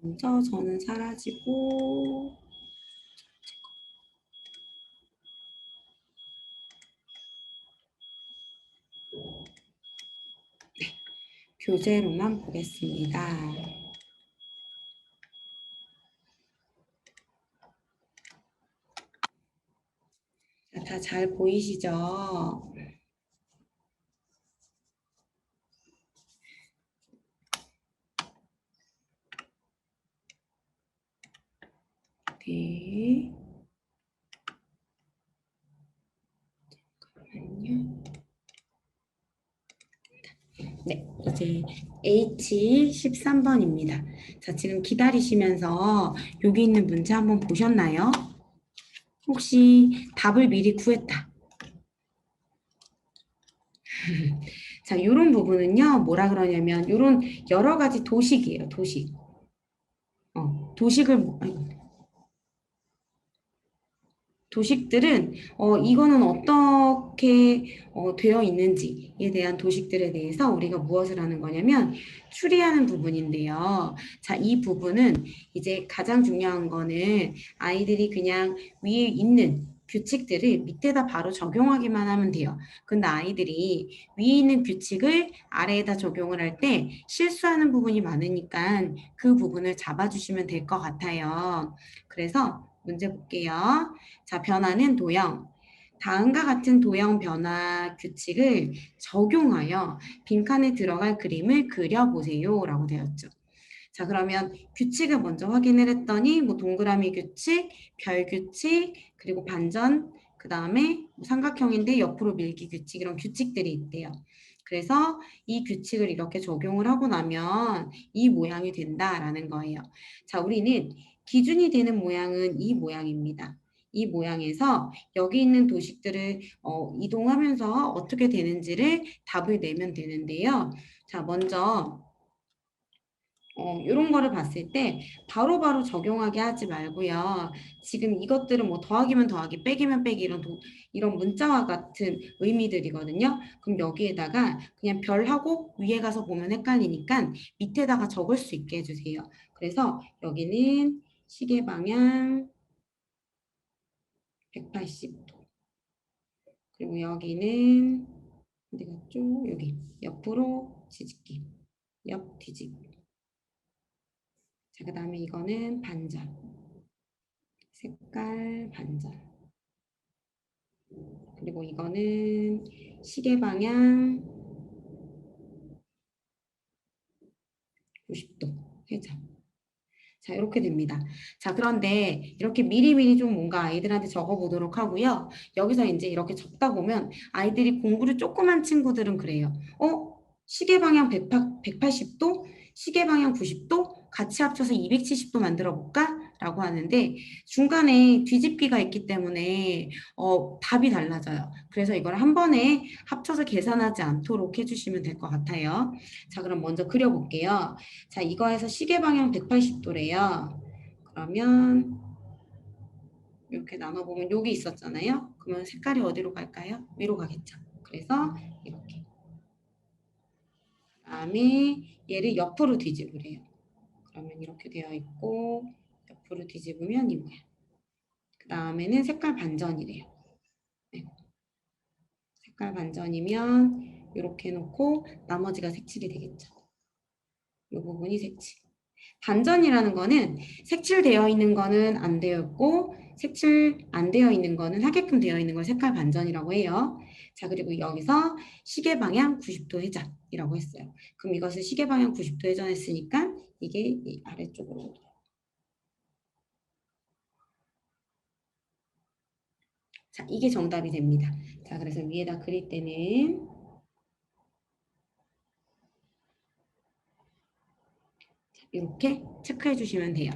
먼저 저는 사라지고 교재로만 보겠습니다. 다 잘 보이시죠? 네. 잠깐만요. 네, 이제 H13번입니다. 자, 지금 기다리시면서 여기 있는 문제 한번 보셨나요? 혹시 답을 미리 구했다. 자, 이런 부분은요, 뭐라 그러냐면, 이런 여러 가지 도식이에요, 도식. 도식을, 도식들은 이거는 어떻게 되어 있는지에 대한 도식들에 대해서 우리가 무엇을 하는 거냐면 추리하는 부분인데요. 자, 이 부분은 이제 가장 중요한 거는 아이들이 그냥 위에 있는 규칙들을 밑에다 바로 적용하기만 하면 돼요. 근데 아이들이 위에 있는 규칙을 아래에다 적용을 할 때 실수하는 부분이 많으니까 그 부분을 잡아주시면 될 것 같아요. 그래서 문제 볼게요. 자, 변화는 도형. 다음과 같은 도형 변화 규칙을 적용하여 빈칸에 들어갈 그림을 그려보세요. 라고 되었죠. 자, 그러면 규칙을 먼저 확인을 했더니 뭐 동그라미 규칙, 별 규칙, 그리고 반전, 그 다음에 삼각형인데 옆으로 밀기 규칙 이런 규칙들이 있대요. 그래서 이 규칙을 이렇게 적용을 하고 나면 이 모양이 된다라는 거예요. 자, 우리는 기준이 되는 모양은 이 모양입니다. 이 모양에서 여기 있는 도식들을 이동하면서 어떻게 되는지를 답을 내면 되는데요. 자, 먼저 이런 거를 봤을 때 바로바로 적용하게 하지 말고요. 지금 이것들은 뭐 더하기면 더하기, 빼기면 빼기 이런 문자와 같은 의미들이거든요. 그럼 여기에다가 그냥 별하고 위에 가서 보면 헷갈리니까 밑에다가 적을 수 있게 해주세요. 그래서 여기는 시계 방향 180도. 그리고 여기는 어디 갔죠? 여기 옆으로 뒤집기. 옆 뒤집기. 자, 그 다음에 이거는 반전. 색깔 반전. 그리고 이거는 시계 방향 90도 회전. 자, 이렇게 됩니다. 자, 그런데 이렇게 미리미리 좀 뭔가 아이들한테 적어보도록 하고요. 여기서 이제 이렇게 적다 보면 아이들이 공부를 조그만 친구들은 그래요. 시계 방향 180도, 시계 방향 90도, 같이 합쳐서 270도 만들어 볼까? 라고 하는데 중간에 뒤집기가 있기 때문에 답이 달라져요. 그래서 이걸 한 번에 합쳐서 계산하지 않도록 해주시면 될 것 같아요. 자, 그럼 먼저 그려볼게요. 자, 이거에서 시계 방향 180도래요. 그러면 이렇게 나눠보면 여기 있었잖아요. 그러면 색깔이 어디로 갈까요? 위로 가겠죠. 그래서 이렇게. 그다음에 얘를 옆으로 뒤집으래요. 그러면 이렇게 되어 있고 옆으로 뒤집으면 이 모양. 그 다음에는 색깔 반전이래요. 네. 색깔 반전이면 이렇게 해놓고 나머지가 색칠이 되겠죠. 이 부분이 색칠. 반전이라는 거는 색칠되어 있는 거는 안 되어 있고 색칠 안 되어 있는 거는 하게끔 되어 있는 걸 색깔 반전이라고 해요. 자, 그리고 여기서 시계 방향 90도 회전이라고 했어요. 그럼 이것을 시계 방향 90도 회전했으니까 이게 이 아래쪽으로. 자, 이게 정답이 됩니다. 자, 그래서 위에다 그릴 때는 이렇게 체크해 주시면 돼요.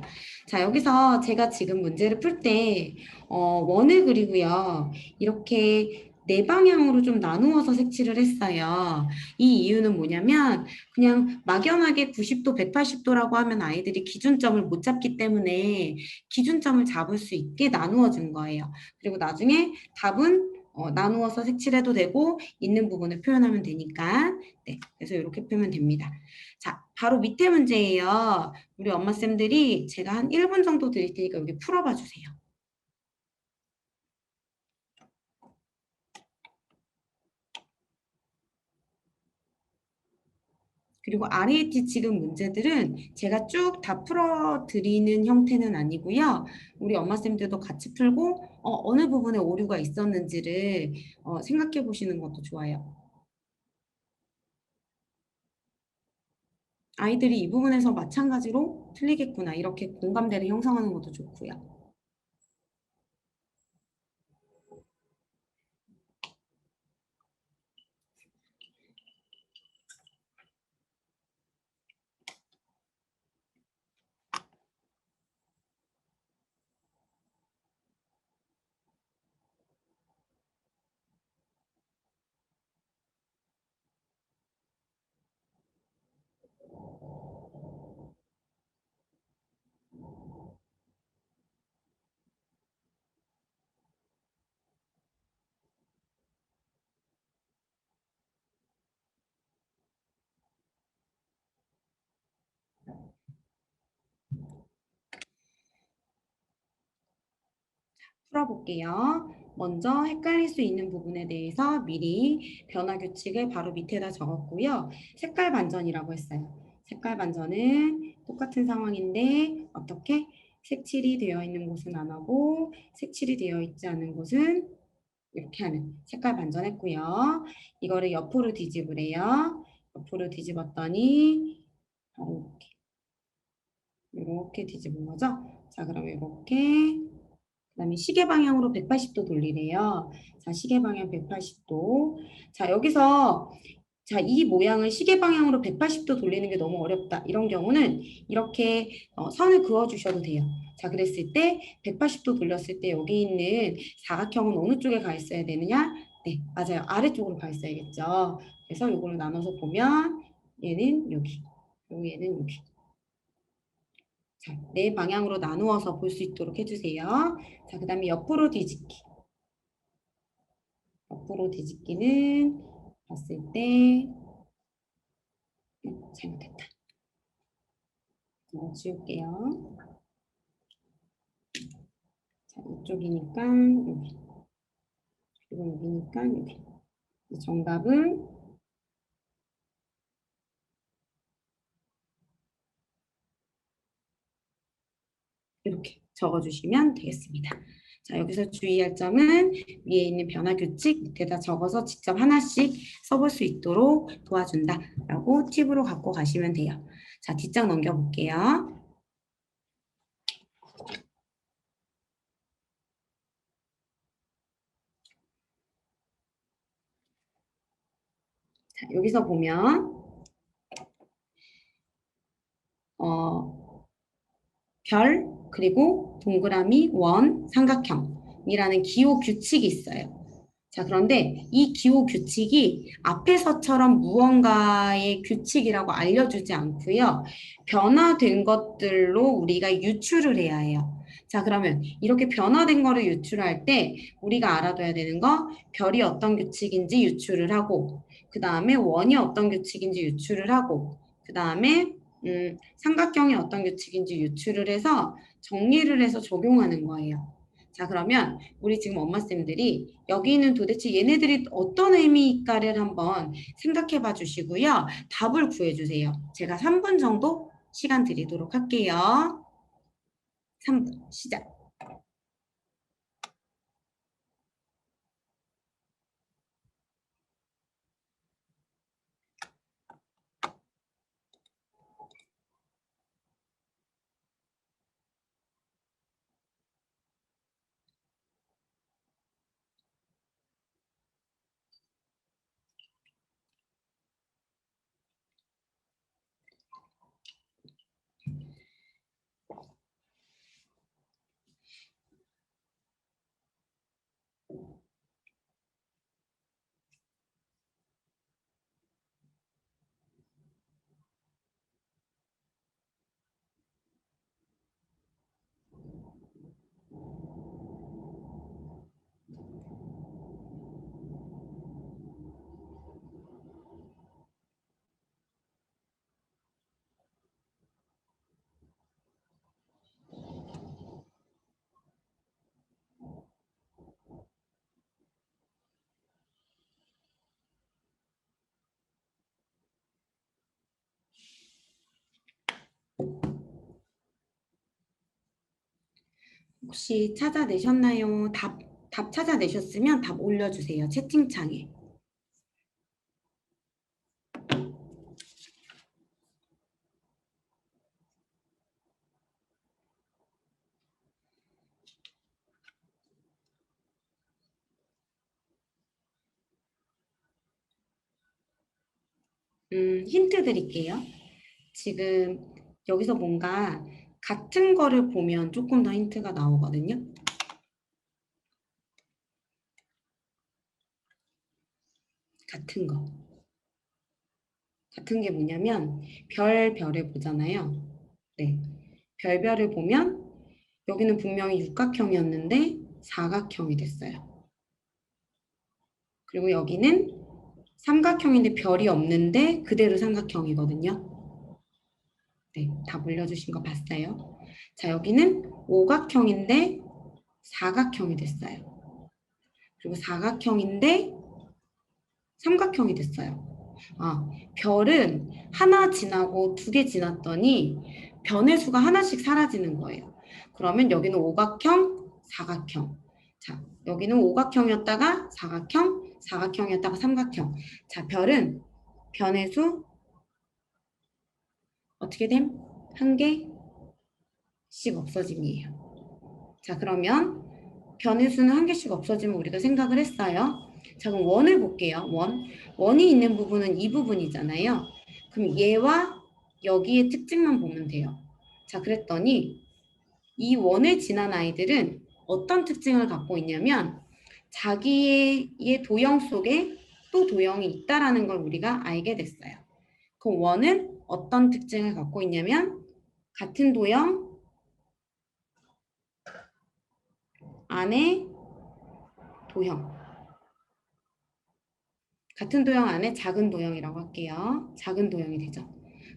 자, 여기서 제가 지금 문제를 풀 때 원을 그리고요. 이렇게 네 방향으로 좀 나누어서 색칠을 했어요. 이 이유는 뭐냐면 그냥 막연하게 90도, 180도라고 하면 아이들이 기준점을 못 잡기 때문에 기준점을 잡을 수 있게 나누어 준 거예요. 그리고 나중에 답은 나누어서 색칠해도 되고 있는 부분을 표현하면 되니까 네, 그래서 이렇게 표현하면 됩니다. 자, 바로 밑에 문제예요. 우리 엄마쌤들이 제가 한 1분 정도 드릴 테니까 여기 풀어봐 주세요. 그리고 RET 지금 문제들은 제가 쭉 다 풀어드리는 형태는 아니고요. 우리 엄마쌤들도 같이 풀고 어느 부분에 오류가 있었는지를 생각해 보시는 것도 좋아요. 아이들이 이 부분에서 마찬가지로 틀리겠구나 이렇게 공감대를 형성하는 것도 좋고요. 풀어볼게요. 먼저 헷갈릴 수 있는 부분에 대해서 미리 변화 규칙을 바로 밑에다 적었고요. 색깔 반전이라고 했어요. 색깔 반전은 똑같은 상황인데 어떻게? 색칠이 되어 있는 곳은 안 하고 색칠이 되어 있지 않은 곳은 이렇게 하는 색깔 반전했고요. 이거를 옆으로 뒤집으래요. 옆으로 뒤집었더니 바로 이렇게 뒤집은 거죠. 자, 그럼 이렇게 그다음에 시계 방향으로 180도 돌리래요. 자, 시계 방향 180도. 자, 여기서 자, 이 모양을 시계 방향으로 180도 돌리는 게 너무 어렵다. 이런 경우는 이렇게 선을 그어 주셔도 돼요. 자, 그랬을 때 180도 돌렸을 때 여기 있는 사각형은 어느 쪽에 가 있어야 되느냐? 네, 맞아요. 아래쪽으로 가 있어야겠죠. 그래서 이거를 나눠서 보면 얘는 여기, 그리고 얘는 여기. 자, 네 방향으로 나누어서 볼 수 있도록 해주세요. 자, 그 다음에 옆으로 뒤집기. 옆으로 뒤집기는 봤을 때 잘못했다. 지울게요. 자, 이쪽이니까 여기. 그리고 여기니까 여기. 정답은 이렇게 적어주시면 되겠습니다. 자, 여기서 주의할 점은 위에 있는 변화 규칙 밑에다 적어서 직접 하나씩 써볼 수 있도록 도와준다라고 팁으로 갖고 가시면 돼요. 자, 뒷장 넘겨볼게요. 자, 여기서 보면 별, 그리고 동그라미, 원, 삼각형이라는 기호 규칙이 있어요. 자, 그런데 이 기호 규칙이 앞에서처럼 무언가의 규칙이라고 알려주지 않고요. 변화된 것들로 우리가 유추를 해야 해요. 자, 그러면 이렇게 변화된 거를 유추할 때 우리가 알아둬야 되는 거, 별이 어떤 규칙인지 유추를 하고, 그 다음에 원이 어떤 규칙인지 유추를 하고, 그 다음에 삼각형이 어떤 규칙인지 유추를 해서 정리를 해서 적용하는 거예요. 자, 그러면 우리 지금 엄마쌤들이 여기는 도대체 얘네들이 어떤 의미일까를 한번 생각해 봐 주시고요. 답을 구해 주세요. 제가 3분 정도 시간 드리도록 할게요. 3분 시작. 혹시 찾아내셨나요? 답 찾아내셨으면 답 올려주세요. 채팅창에. 힌트 드릴게요. 지금 여기서 뭔가 같은 거를 보면 조금 더 힌트가 나오거든요. 같은 거. 같은 게 뭐냐면 별을 보잖아요. 네. 별을 보면 여기는 분명히 육각형이었는데 사각형이 됐어요. 그리고 여기는 삼각형인데 별이 없는데 그대로 삼각형이거든요. 네, 다 올려주신 거 봤어요. 자, 여기는 오각형인데 사각형이 됐어요. 그리고 사각형인데 삼각형이 됐어요. 아, 별은 하나 지나고 두 개 지났더니 변의 수가 하나씩 사라지는 거예요. 그러면 여기는 오각형, 사각형. 자, 여기는 오각형이었다가 사각형, 사각형이었다가 삼각형. 자, 별은 변의 수 어떻게 됨? 한 개씩 없어짐이에요. 자, 그러면 변의 수는 한 개씩 없어지면 우리가 생각을 했어요. 자, 그럼 원을 볼게요. 원이 있는 부분은 이 부분이잖아요. 그럼 얘와 여기의 특징만 보면 돼요. 자, 그랬더니 이 원을 지난 아이들은 어떤 특징을 갖고 있냐면 자기의 도형 속에 또 도형이 있다라는 걸 우리가 알게 됐어요. 그 원은 어떤 특징을 갖고 있냐면 같은 도형 안에 도형. 같은 도형 안에 작은 도형이라고 할게요. 작은 도형이 되죠.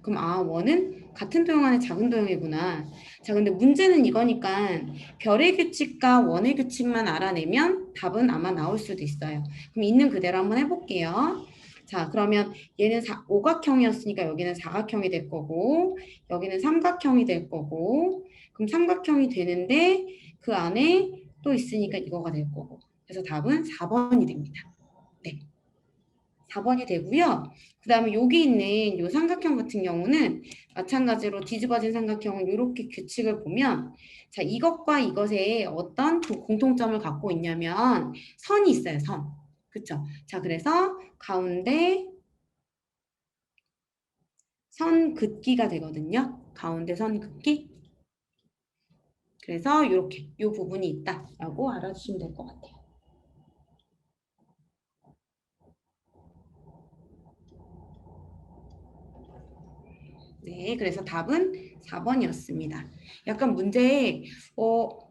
그럼 원은 같은 도형 안에 작은 도형이구나. 자, 근데 문제는 이거니까 별의 규칙과 원의 규칙만 알아내면 답은 아마 나올 수도 있어요. 그럼 있는 그대로 한번 해볼게요. 자, 그러면 얘는 오각형이었으니까 여기는 사각형이 될 거고, 여기는 삼각형이 될 거고, 그럼 삼각형이 되는데 그 안에 또 있으니까 이거가 될 거고. 그래서 답은 4번이 됩니다. 네. 4번이 되고요. 그 다음에 여기 있는 이 삼각형 같은 경우는 마찬가지로 뒤집어진 삼각형은 이렇게 규칙을 보면 자, 이것과 이것에 어떤 공통점을 갖고 있냐면 선이 있어요. 선. 그쵸? 자, 그래서 가운데 선 긋기가 되거든요. 가운데 선 긋기. 그래서 이렇게 이 부분이 있다라고 알아주시면 될 것 같아요. 네, 그래서 답은 4번이었습니다. 약간 문제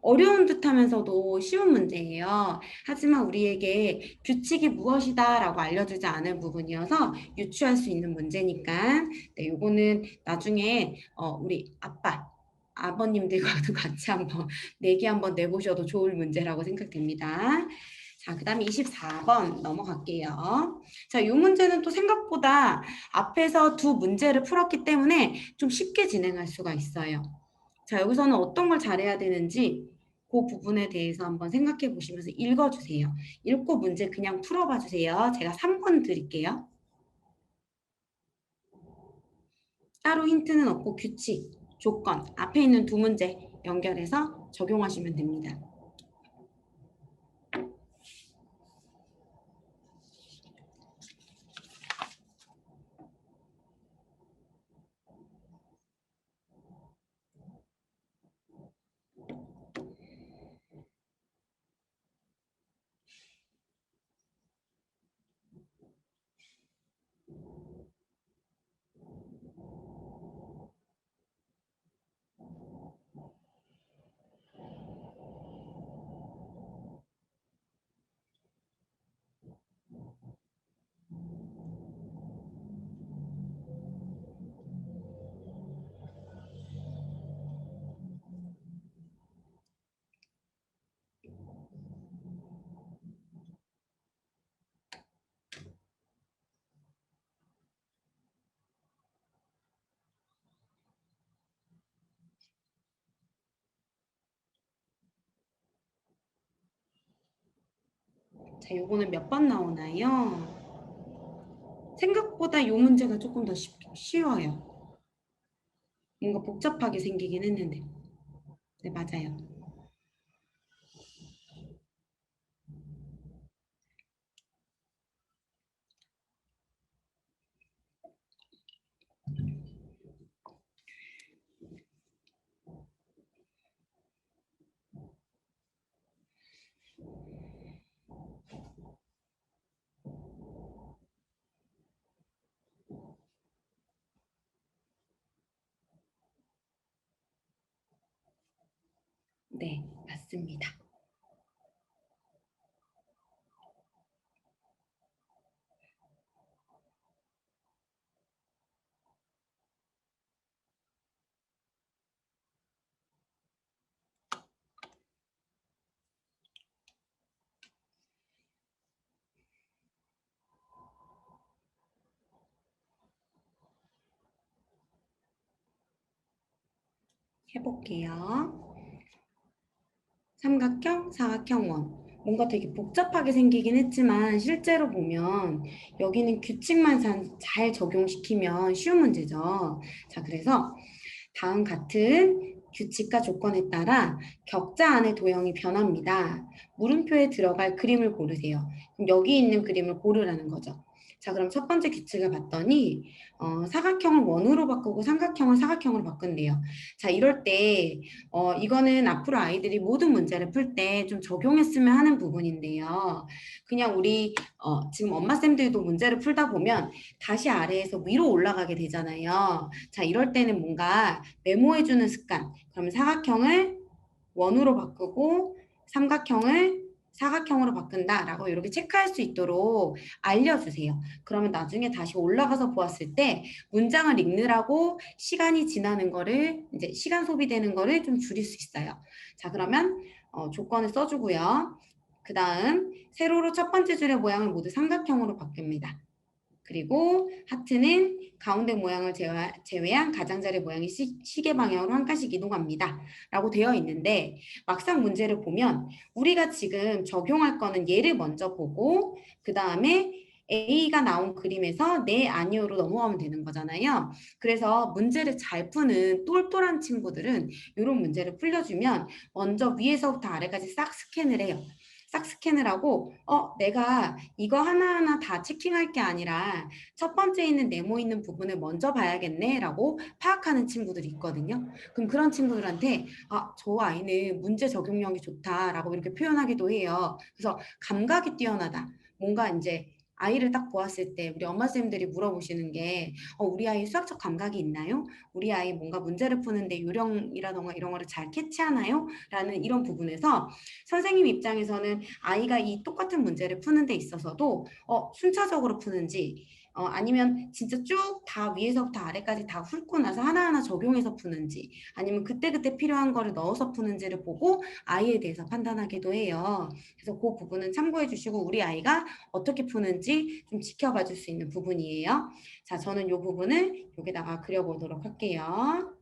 어려운 듯하면서도 쉬운 문제예요. 하지만 우리에게 규칙이 무엇이다라고 알려주지 않은 부분이어서 유추할 수 있는 문제니까 네, 요거는 나중에 우리 아버님들과도 같이 한번 내기 한번 내보셔도 좋을 문제라고 생각됩니다. 자, 그 다음에 24번 넘어갈게요. 자, 이 문제는 또 생각보다 앞에서 두 문제를 풀었기 때문에 좀 쉽게 진행할 수가 있어요. 자, 여기서는 어떤 걸 잘해야 되는지 그 부분에 대해서 한번 생각해 보시면서 읽어주세요. 읽고 문제 그냥 풀어봐 주세요. 제가 3번 드릴게요. 따로 힌트는 없고 규칙, 조건, 앞에 있는 두 문제 연결해서 적용하시면 됩니다. 자, 요거는 몇 번 나오나요? 생각보다 요 문제가 조금 더 쉬워요. 뭔가 복잡하게 생기긴 했는데. 네, 맞아요. 네, 맞습니다. 해볼게요. 삼각형, 사각형, 원. 뭔가 되게 복잡하게 생기긴 했지만 실제로 보면 여기는 규칙만 잘 적용시키면 쉬운 문제죠. 자, 그래서 다음 같은 규칙과 조건에 따라 격자 안의 도형이 변합니다. 물음표에 들어갈 그림을 고르세요. 그럼 여기 있는 그림을 고르라는 거죠. 자, 그럼 첫 번째 규칙을 봤더니 사각형을 원으로 바꾸고 삼각형을 사각형으로 바꾼대요. 자, 이럴 때 이거는 앞으로 아이들이 모든 문제를 풀 때 좀 적용했으면 하는 부분인데요. 그냥 우리 지금 엄마쌤들도 문제를 풀다 보면 다시 아래에서 위로 올라가게 되잖아요. 자, 이럴 때는 뭔가 메모해주는 습관. 그러면 사각형을 원으로 바꾸고 삼각형을 사각형으로 바꾼다라고 이렇게 체크할 수 있도록 알려주세요. 그러면 나중에 다시 올라가서 보았을 때 문장을 읽느라고 시간이 지나는 거를 이제 시간 소비되는 거를 좀 줄일 수 있어요. 자, 그러면 조건을 써주고요. 그 다음 세로로 첫 번째 줄의 모양을 모두 삼각형으로 바뀝니다. 그리고 하트는 가운데 모양을 제외한 가장자리 모양이 시계 방향으로 한 칸씩 이동합니다. 라고 되어 있는데 막상 문제를 보면 우리가 지금 적용할 거는 얘를 먼저 보고 그 다음에 A가 나온 그림에서 네, 아니요로 넘어가면 되는 거잖아요. 그래서 문제를 잘 푸는 똘똘한 친구들은 이런 문제를 풀려주면 먼저 위에서부터 아래까지 싹 스캔을 해요. 싹 스캔을 하고 내가 이거 하나하나 다 체킹할 게 아니라 첫 번째 있는 네모 있는 부분을 먼저 봐야겠네 라고 파악하는 친구들이 있거든요. 그럼 그런 친구들한테 저 아이는 문제 적용력이 좋다라고 이렇게 표현하기도 해요. 그래서 감각이 뛰어나다. 뭔가 이제 아이를 딱 보았을 때 우리 엄마쌤들이 물어보시는 게 우리 아이 수학적 감각이 있나요? 우리 아이 뭔가 문제를 푸는데 요령이라던가 이런 거를 잘 캐치하나요? 라는 이런 부분에서 선생님 입장에서는 아이가 이 똑같은 문제를 푸는 데 있어서도 순차적으로 푸는지 아니면 진짜 쭉 다 위에서부터 아래까지 다 훑고 나서 하나하나 적용해서 푸는지 아니면 그때그때 필요한 거를 넣어서 푸는지를 보고 아이에 대해서 판단하기도 해요. 그래서 그 부분은 참고해 주시고 우리 아이가 어떻게 푸는지 좀 지켜봐 줄 수 있는 부분이에요. 자, 저는 이 부분을 여기다가 그려보도록 할게요.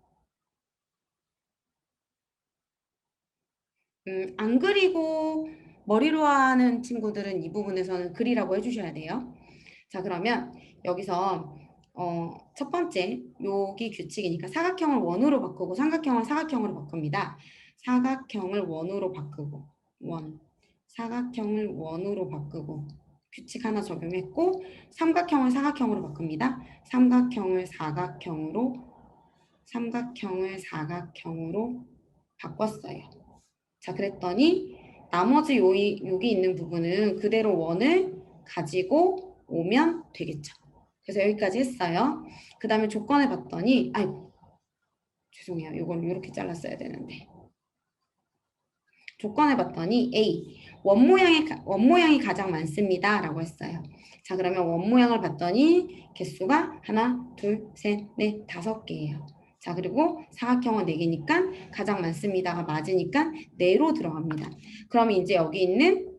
안 그리고 머리로 하는 친구들은 이 부분에서는 그리라고 해주셔야 돼요. 자, 그러면 여기서 첫 번째 여기 규칙이니까 사각형을 원으로 바꾸고 삼각형을 사각형으로 바꿉니다. 사각형을 원으로 바꾸고 사각형을 원으로 바꾸고 규칙 하나 적용했고 삼각형을 사각형으로 바꿉니다. 삼각형을 사각형으로 바꿨어요. 자, 그랬더니 나머지 여기 있는 부분은 그대로 원을 가지고 오면 되겠죠. 그래서 여기까지 했어요. 그 다음에 조건을 봤더니 아이고 죄송해요. 이걸 이렇게 잘랐어야 되는데 조건을 봤더니 A 원모양이 가장 많습니다 라고 했어요. 자, 그러면 원모양을 봤더니 개수가 하나, 둘, 셋, 넷, 5개예요. 자, 그리고 사각형은 4개니까 가장 많습니다가 맞으니까 4로 들어갑니다. 그러면 이제 여기 있는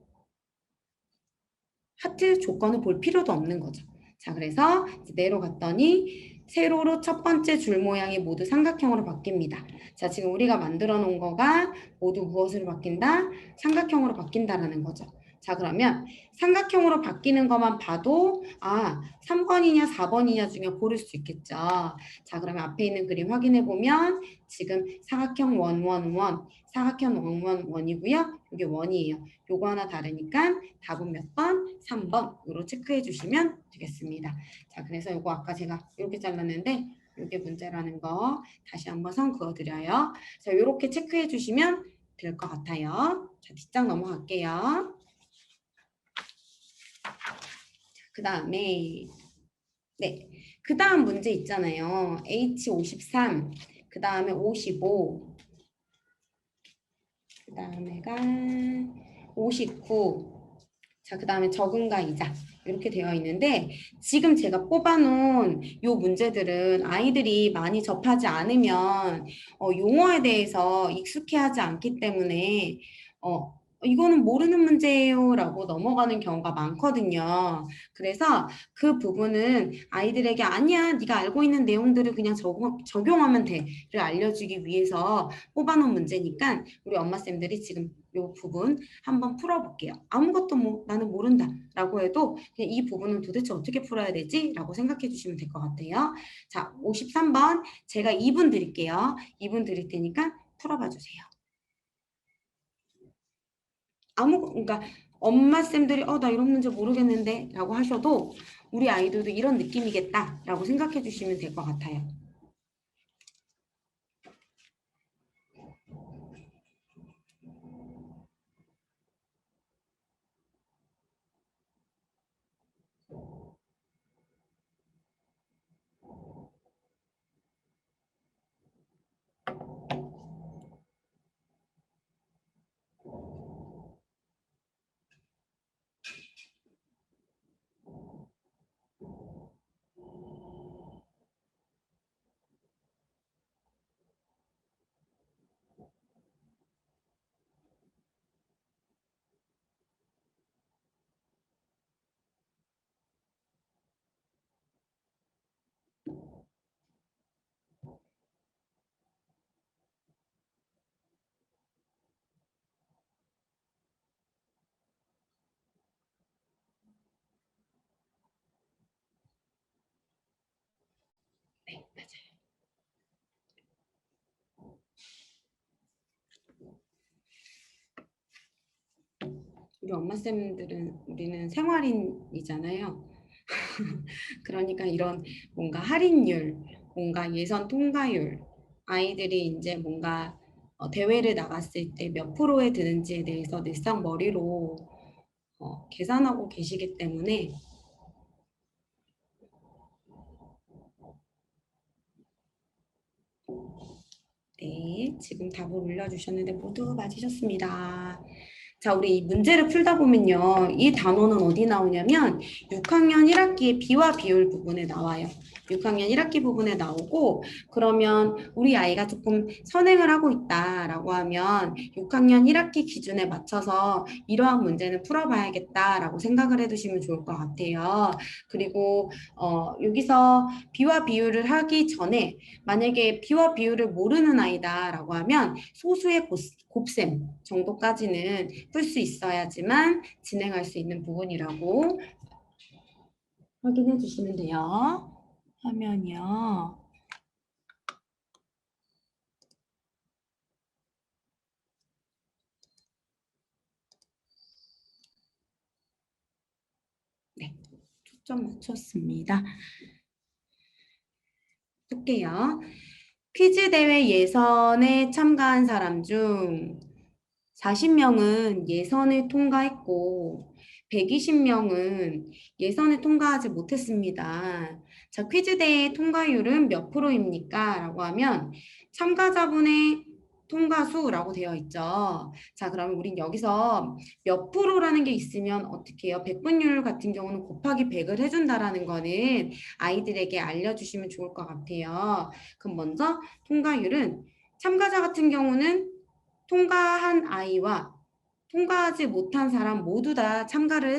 하트 조건을 볼 필요도 없는 거죠. 자, 그래서 내로 갔더니 세로로 첫 번째 줄 모양이 모두 삼각형으로 바뀝니다. 자, 지금 우리가 만들어 놓은 거가 모두 무엇으로 바뀐다? 삼각형으로 바뀐다라는 거죠. 자, 그러면 삼각형으로 바뀌는 것만 봐도 3번이냐 4번이냐 중에 고를 수 있겠죠. 자, 그러면 앞에 있는 그림 확인해 보면 지금 사각형 원원원, 사각형 원원원이고요. 이게 원이에요. 요거 하나 다르니까 답은 몇 번? 3번으로 체크해 주시면 되겠습니다. 자, 그래서 요거 아까 제가 이렇게 잘랐는데 이게 문제라는 거 다시 한번 선 그어드려요. 자, 이렇게 체크해 주시면 될 것 같아요. 자, 뒷장 넘어갈게요. 그 다음에 네, 그 다음 문제 있잖아요. H53, 그 다음에 55, 그 다음에가 59, 자, 그 다음에 적응과 이자 이렇게 되어 있는데 지금 제가 뽑아놓은 요 문제들은 아이들이 많이 접하지 않으면 용어에 대해서 익숙해하지 않기 때문에 이거는 모르는 문제예요 라고 넘어가는 경우가 많거든요. 그래서 그 부분은 아이들에게 아니야 네가 알고 있는 내용들을 그냥 적용하면 돼를 알려주기 위해서 뽑아놓은 문제니까 우리 엄마쌤들이 지금 이 부분 한번 풀어볼게요. 아무것도 나는 모른다 라고 해도 그냥 이 부분은 도대체 어떻게 풀어야 되지? 라고 생각해 주시면 될 것 같아요. 자, 53번 제가 2분 드릴게요. 2분 드릴 테니까 풀어봐 주세요. 그러니까 엄마쌤들이 나 이런 문제 모르겠는데 라고 하셔도 우리 아이들도 이런 느낌이겠다 라고 생각해 주시면 될 것 같아요. 네, 맞아요. 우리 엄마쌤들은 우리는 생활인이잖아요. 그러니까 이런 뭔가 할인율, 뭔가 예선 통과율, 아이들이 이제 뭔가 대회를 나갔을 때 몇 프로에 드는지에 대해서 늘상 머리로 계산하고 계시기 때문에 네, 지금 답을 올려주셨는데 모두 맞으셨습니다. 자, 우리 이 문제를 풀다 보면요. 이 단어는 어디 나오냐면 6학년 1학기의 비와 비율 부분에 나와요. 6학년 1학기 부분에 나오고 그러면 우리 아이가 조금 선행을 하고 있다라고 하면 6학년 1학기 기준에 맞춰서 이러한 문제는 풀어봐야겠다라고 생각을 해두시면 좋을 것 같아요. 그리고 여기서 비와 비율을 하기 전에 만약에 비와 비율을 모르는 아이다라고 하면 소수의 곱셈 정도까지는 풀 수 있어야지만 진행할 수 있는 부분이라고 확인해 주시면 돼요. 화면이요. 네, 초점 맞췄습니다. 볼게요. 퀴즈 대회 예선에 참가한 사람 중 40명은 예선을 통과했고 120명은 예선을 통과하지 못했습니다. 자, 퀴즈 대회 통과율은 몇 프로입니까? 라고 하면 참가자분의 통과수라고 되어 있죠. 자, 그러면 우린 여기서 몇 프로라는 게 있으면 어떻게 해요? 백분율 같은 경우는 곱하기 100을 해준다라는 거는 아이들에게 알려주시면 좋을 것 같아요. 그럼 먼저 통과율은 참가자 같은 경우는 통과한 아이와 통과하지 못한 사람 모두 다 참가를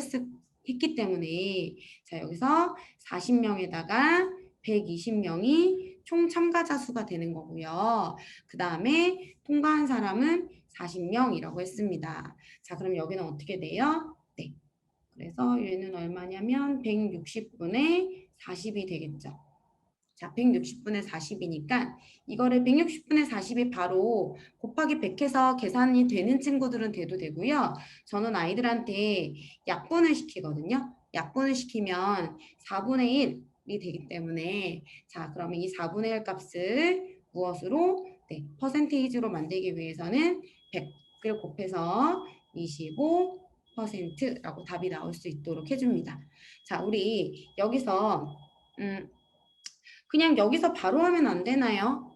했기 때문에 자 여기서 40명에다가 120명이 총 참가자 수가 되는 거고요. 그 다음에 통과한 사람은 40명이라고 했습니다. 자 그럼 여기는 어떻게 돼요? 네, 그래서 얘는 얼마냐면 160분의 40이 되겠죠. 자, 160분의 40이니까 이거를 160분의 40이 바로 곱하기 100 해서 계산이 되는 친구들은 돼도 되고요. 저는 아이들한테 약분을 시키거든요. 약분을 시키면 4분의 1이 되기 때문에 자, 그러면 이 4분의 1 값을 무엇으로? 네, 퍼센테이지로 만들기 위해서는 100을 곱해서 25%라고 답이 나올 수 있도록 해줍니다. 자, 우리 여기서 그냥 여기서 바로 하면 안 되나요?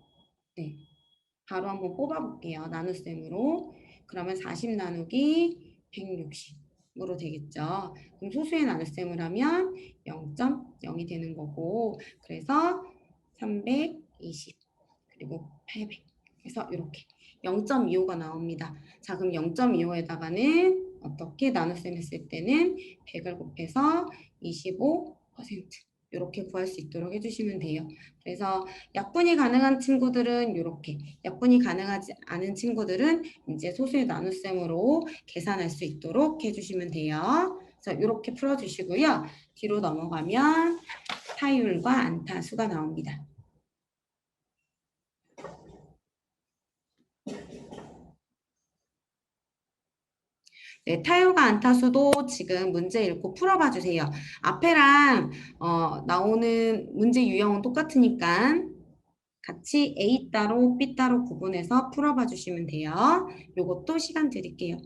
네, 바로 한번 뽑아볼게요. 나눗셈으로. 그러면 40 나누기 160으로 되겠죠. 그럼 소수의 나눗셈을 하면 0.0이 되는 거고, 그래서 320 그리고 800 그래서 이렇게 0.25가 나옵니다. 자, 그럼 0.25에다가는 어떻게 나눗셈 했을 때는 100을 곱해서 25% 이렇게 구할 수 있도록 해주시면 돼요. 그래서 약분이 가능한 친구들은 이렇게, 약분이 가능하지 않은 친구들은 이제 소수의 나눗셈으로 계산할 수 있도록 해주시면 돼요. 그래서 이렇게 풀어주시고요. 뒤로 넘어가면 타율과 안타수가 나옵니다. 네, 타율과 안타수도 지금 문제 읽고 풀어봐 주세요. 앞에랑 나오는 문제 유형은 똑같으니까 같이 A 따로 B 따로 구분해서 풀어봐 주시면 돼요. 요것도 시간 드릴게요.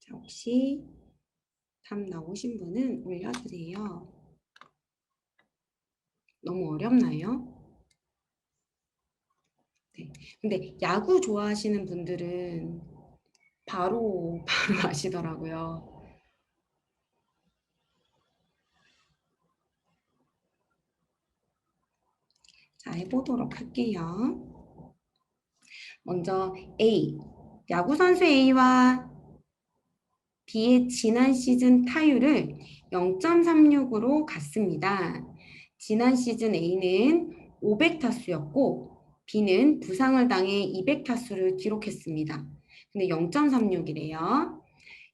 자, 혹시 답 나오신 분은 올려주세요. 너무 어렵나요? 네. 근데 야구 좋아하시는 분들은 바로 아시더라고요. 자, 해보도록 할게요. 먼저 A. 야구 선수 A와 B의 지난 시즌 타율을 0.36으로 같습니다. 지난 시즌 A는 500타수였고 B는 부상을 당해 200타수를 기록했습니다. 근데 0.36이래요.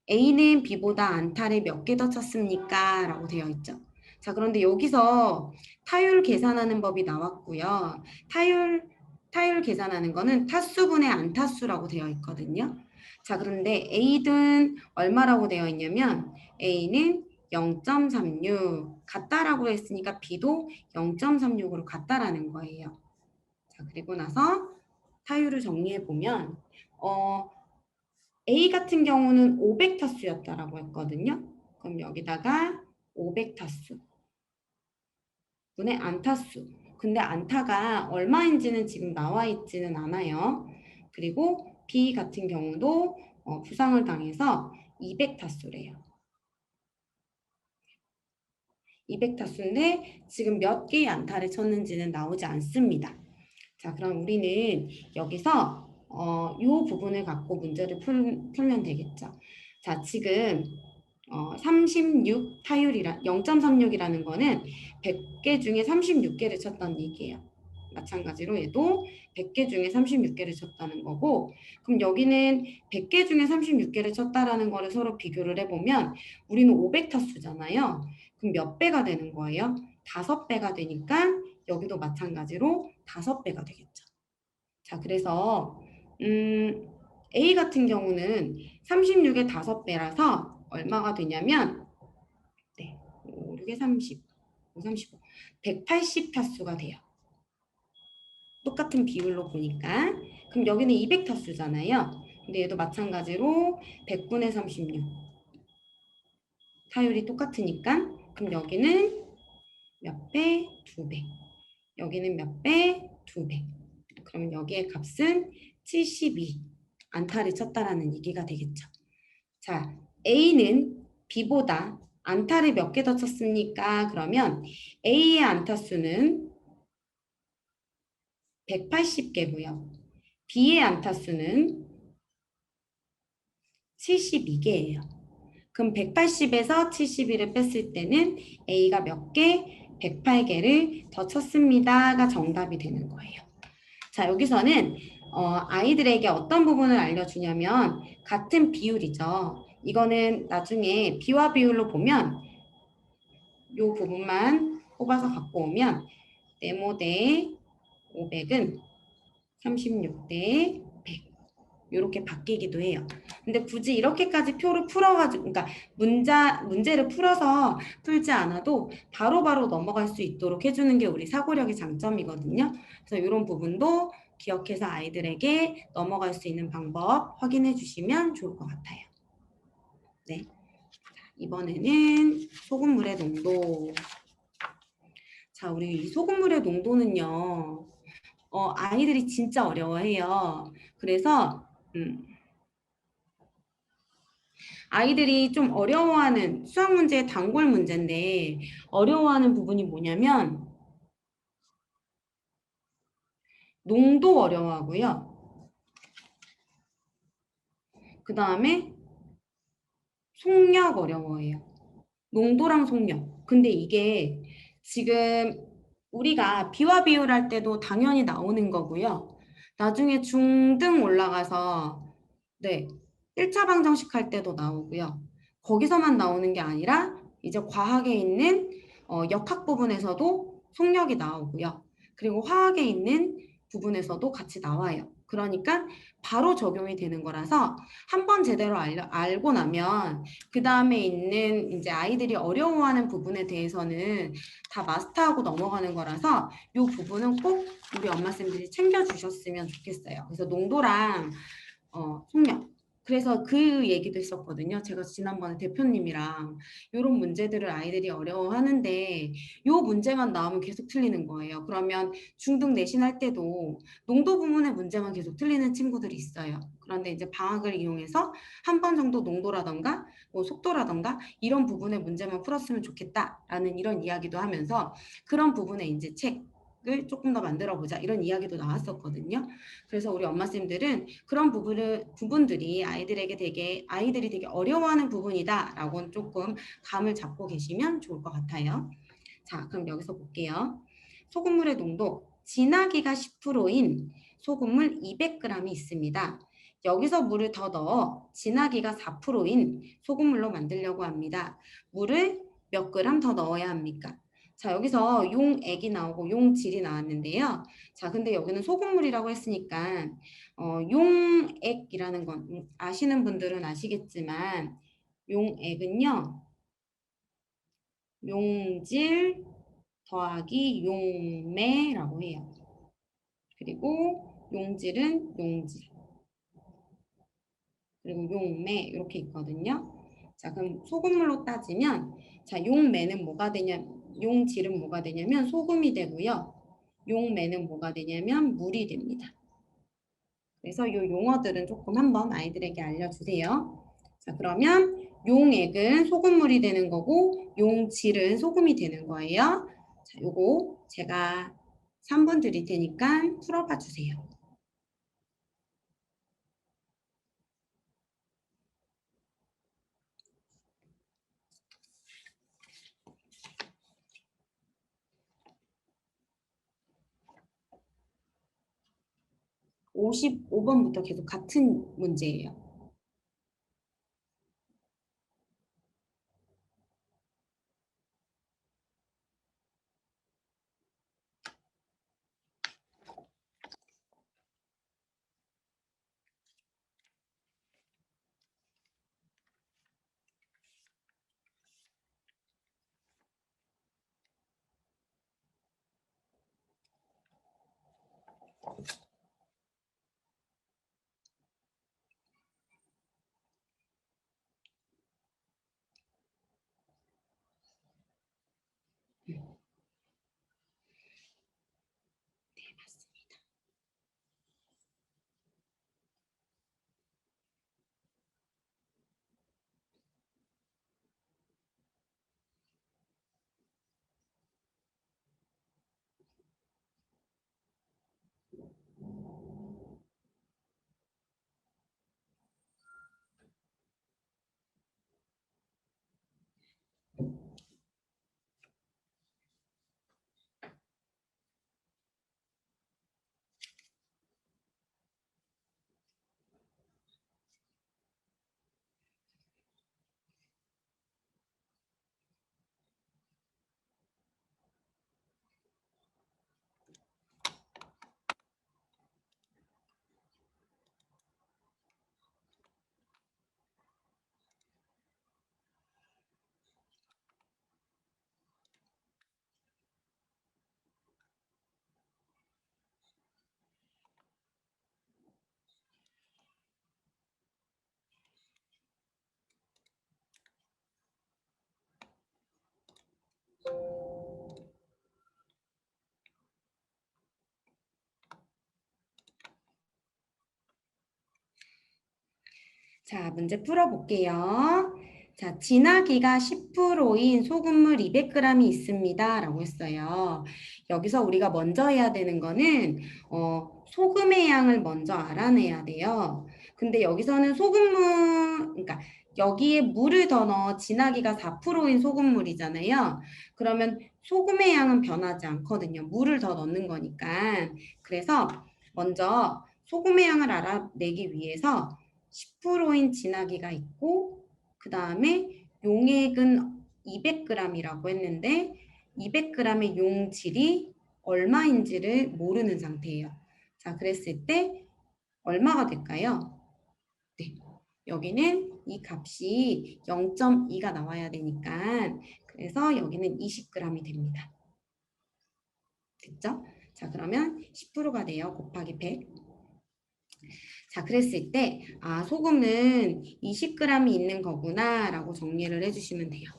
A는 B보다 안타를 몇 개 더 쳤습니까? 라고 되어 있죠. 자, 그런데 여기서 타율 계산하는 법이 나왔고요. 타율 계산하는 거는 타수분의 안타수라고 되어 있거든요. 자, 그런데 A는 얼마라고 되어 있냐면 A는 0.36 같다라고 했으니까 B도 0.36으로 같다라는 거예요. 자, 그리고 나서 타율을 정리해 보면 A 같은 경우는 500타수였다라고 했거든요. 그럼 여기다가 500타수 분의 안타수. 근데 안타가 얼마인지는 지금 나와 있지는 않아요. 그리고 B 같은 경우도 부상을 당해서 200타수래요. 200타수인데 지금 몇 개의 안타를 쳤는지는 나오지 않습니다. 자, 그럼 우리는 여기서 이 부분을 갖고 문제를 풀면 되겠죠. 자, 지금 36 타율이라 0.36이라는 거는 100개 중에 36개를 쳤다는 얘기예요. 마찬가지로 얘도 100개 중에 36개를 쳤다는 거고, 그럼 여기는 100개 중에 36개를 쳤다라는 거를 서로 비교를 해보면 우리는 500타수잖아요. 그럼 몇 배가 되는 거예요? 5배가 되니까 여기도 마찬가지로 5배가 되겠죠. 자, 그래서 A 같은 경우는 36의 5배라서 얼마가 되냐면 네, 5, 6에 30, 5, 35, 180타수가 돼요. 똑같은 비율로 보니까. 그럼 여기는 200타수잖아요. 근데 얘도 마찬가지로 100분의 36. 타율이 똑같으니까. 그럼 여기는 몇 배? 2배. 여기는 몇 배? 2배. 그러면 여기의 값은 72 안타를 쳤다라는 얘기가 되겠죠. 자, A는 B보다 안타를 몇 개 더 쳤습니까? 그러면 A의 안타 수는 180개고요. B의 안타 수는 72개예요. 그럼 180에서 72를 뺐을 때는 A가 몇 개? 108개를 더 쳤습니다가 정답이 되는 거예요. 자, 여기서는 아이들에게 어떤 부분을 알려주냐면 같은 비율이죠. 이거는 나중에 비와 비율로 보면 이 부분만 뽑아서 갖고 오면 네모 대 500은 36대 100 이렇게 바뀌기도 해요. 근데 굳이 이렇게까지 표를 풀어가지고 그러니까 문제를 풀어서 풀지 않아도 바로바로 넘어갈 수 있도록 해주는 게 우리 사고력의 장점이거든요. 그래서 이런 부분도 기억해서 아이들에게 넘어갈 수 있는 방법 확인해 주시면 좋을 것 같아요. 네. 이번에는 소금물의 농도. 자, 우리 이 소금물의 농도는요. 아이들이 진짜 어려워해요. 그래서 아이들이 좀 어려워하는 수학 문제의 단골 문제인데 어려워하는 부분이 뭐냐면 농도 어려워하고요. 그 다음에 속력 어려워해요. 농도랑 속력. 근데 이게 지금 우리가 비와 비율할 때도 당연히 나오는 거고요. 나중에 중등 올라가서 네, 1차 방정식 할 때도 나오고요. 거기서만 나오는 게 아니라 이제 과학에 있는 역학 부분에서도 속력이 나오고요. 그리고 화학에 있는 부분에서도 같이 나와요. 그러니까 바로 적용이 되는 거라서 한 번 제대로 알고 나면 그 다음에 있는 이제 아이들이 어려워하는 부분에 대해서는 다 마스터하고 넘어가는 거라서 이 부분은 꼭 우리 엄마쌤들이 챙겨주셨으면 좋겠어요. 그래서 농도랑 속력. 그래서 그 얘기도 했었거든요. 제가 지난번에 대표님이랑 이런 문제들을 아이들이 어려워하는데 이 문제만 나오면 계속 틀리는 거예요. 그러면 중등 내신할 때도 농도 부문의 문제만 계속 틀리는 친구들이 있어요. 그런데 이제 방학을 이용해서 한 번 정도 농도라던가 뭐 속도라던가 이런 부분의 문제만 풀었으면 좋겠다라는 이런 이야기도 하면서 그런 부분에 이제 책을 조금 더 만들어 보자 이런 이야기도 나왔었거든요. 그래서 우리 엄마쌤들은 그런 부분들이 아이들이 되게 어려워하는 부분이다라고 조금 감을 잡고 계시면 좋을 것 같아요. 자, 그럼 여기서 볼게요. 소금물의 농도 진하기가 10%인 소금물 200g이 있습니다. 여기서 물을 더 넣어 진하기가 4%인 소금물로 만들려고 합니다. 물을 몇 그램 더 넣어야 합니까? 자, 여기서 용액이 나오고 용질이 나왔는데요. 자, 근데 여기는 소금물이라고 했으니까 용액이라는 건 아시는 분들은 아시겠지만 용액은요. 용질 더하기 용매라고 해요. 그리고 용질은 용질. 그리고 용매 이렇게 있거든요. 자, 그럼 소금물로 따지면 자, 용매는 뭐가 되냐? 용질은 뭐가 되냐면 소금이 되고요. 용매는 뭐가 되냐면 물이 됩니다. 그래서 이 용어들은 조금 한번 아이들에게 알려주세요. 자, 그러면 용액은 소금물이 되는 거고 용질은 소금이 되는 거예요. 자, 요거 제가 3분 드릴 테니까 풀어봐 주세요. 55번부터 계속 같은 문제예요. 네, 맞습니다. 자, 문제 풀어볼게요. 자, 진하기가 10%인 소금물 200g이 있습니다. 라고 했어요. 여기서 우리가 먼저 해야 되는 거는 소금의 양을 먼저 알아내야 돼요. 근데 여기서는 소금물, 그러니까 여기에 물을 더 넣어 진하기가 4%인 소금물이잖아요. 그러면 소금의 양은 변하지 않거든요. 물을 더 넣는 거니까. 그래서 먼저 소금의 양을 알아내기 위해서 10%인 진하기가 있고 그 다음에 용액은 200g이라고 했는데 200g의 용질이 얼마인지를 모르는 상태예요. 자, 그랬을 때 얼마가 될까요? 네, 여기는 이 값이 0.2가 나와야 되니까 그래서 여기는 20g이 됩니다. 됐죠? 자, 그러면 10%가 돼요. 곱하기 100. 자, 그랬을 때, 아, 소금은 20g이 있는 거구나, 라고 정리를 해주시면 돼요.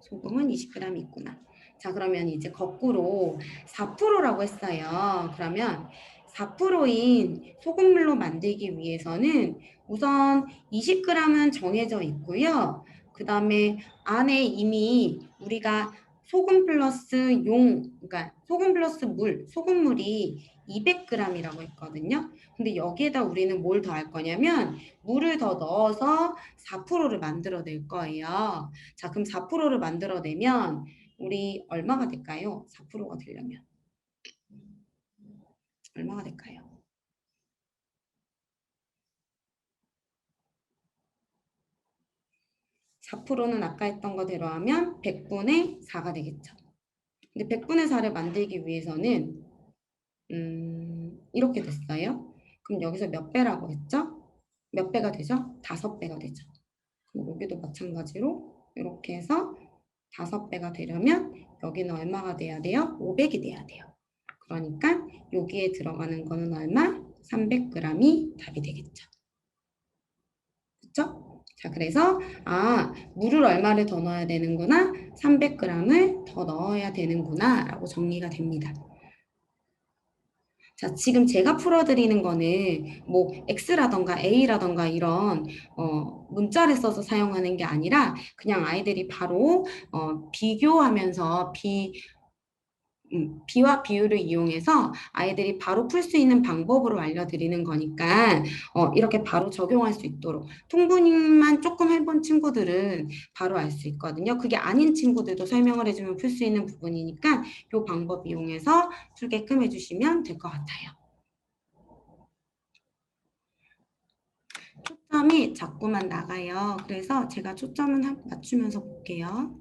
소금은 20g이 있구나. 자, 그러면 이제 거꾸로 4%라고 했어요. 그러면 4%인 소금물로 만들기 위해서는 우선 20g은 정해져 있고요. 그 다음에 안에 이미 우리가 소금 플러스 그러니까 소금 플러스 물, 소금물이 200g이라고 했거든요. 근데 여기에다 우리는 뭘 더 할 거냐면 물을 더 넣어서 4%를 만들어낼 거예요. 자, 그럼 4%를 만들어내면 우리 얼마가 될까요? 4%가 되려면 얼마가 될까요? 4%는 아까 했던 거대로 하면 100분의 4가 되겠죠. 근데 100분의 4를 만들기 위해서는 이렇게 됐어요. 그럼 여기서 몇 배라고 했죠? 몇 배가 되죠? 5배가 되죠. 그럼 여기도 마찬가지로 이렇게 해서 5배가 되려면 여기는 얼마가 돼야 돼요? 500이 돼야 돼요. 그러니까 여기에 들어가는 거는 얼마? 300g이 답이 되겠죠. 됐죠? 자, 그래서 물을 얼마를 더 넣어야 되는구나, 300g을 더 넣어야 되는구나 라고 정리가 됩니다. 자, 지금 제가 풀어드리는 거는 뭐 X라던가 A라던가 이런 문자를 써서 사용하는 게 아니라 그냥 아이들이 바로 비교하면서 비와 비율을 이용해서 아이들이 바로 풀 수 있는 방법으로 알려드리는 거니까 이렇게 바로 적용할 수 있도록 통분만 조금 해본 친구들은 바로 알 수 있거든요. 그게 아닌 친구들도 설명을 해주면 풀 수 있는 부분이니까 이 방법 이용해서 풀게끔 해주시면 될 것 같아요. 초점이 자꾸만 나가요. 그래서 제가 초점은 맞추면서 볼게요.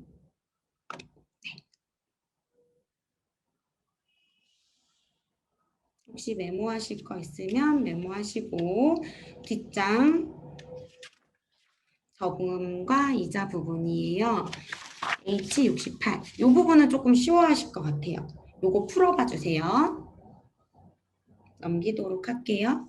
혹시 메모하실 거 있으면 메모하시고 뒷장 저금과 이자 부분이에요. H68. 이 부분은 조금 쉬워하실 것 같아요. 요거 풀어봐 주세요. 넘기도록 할게요.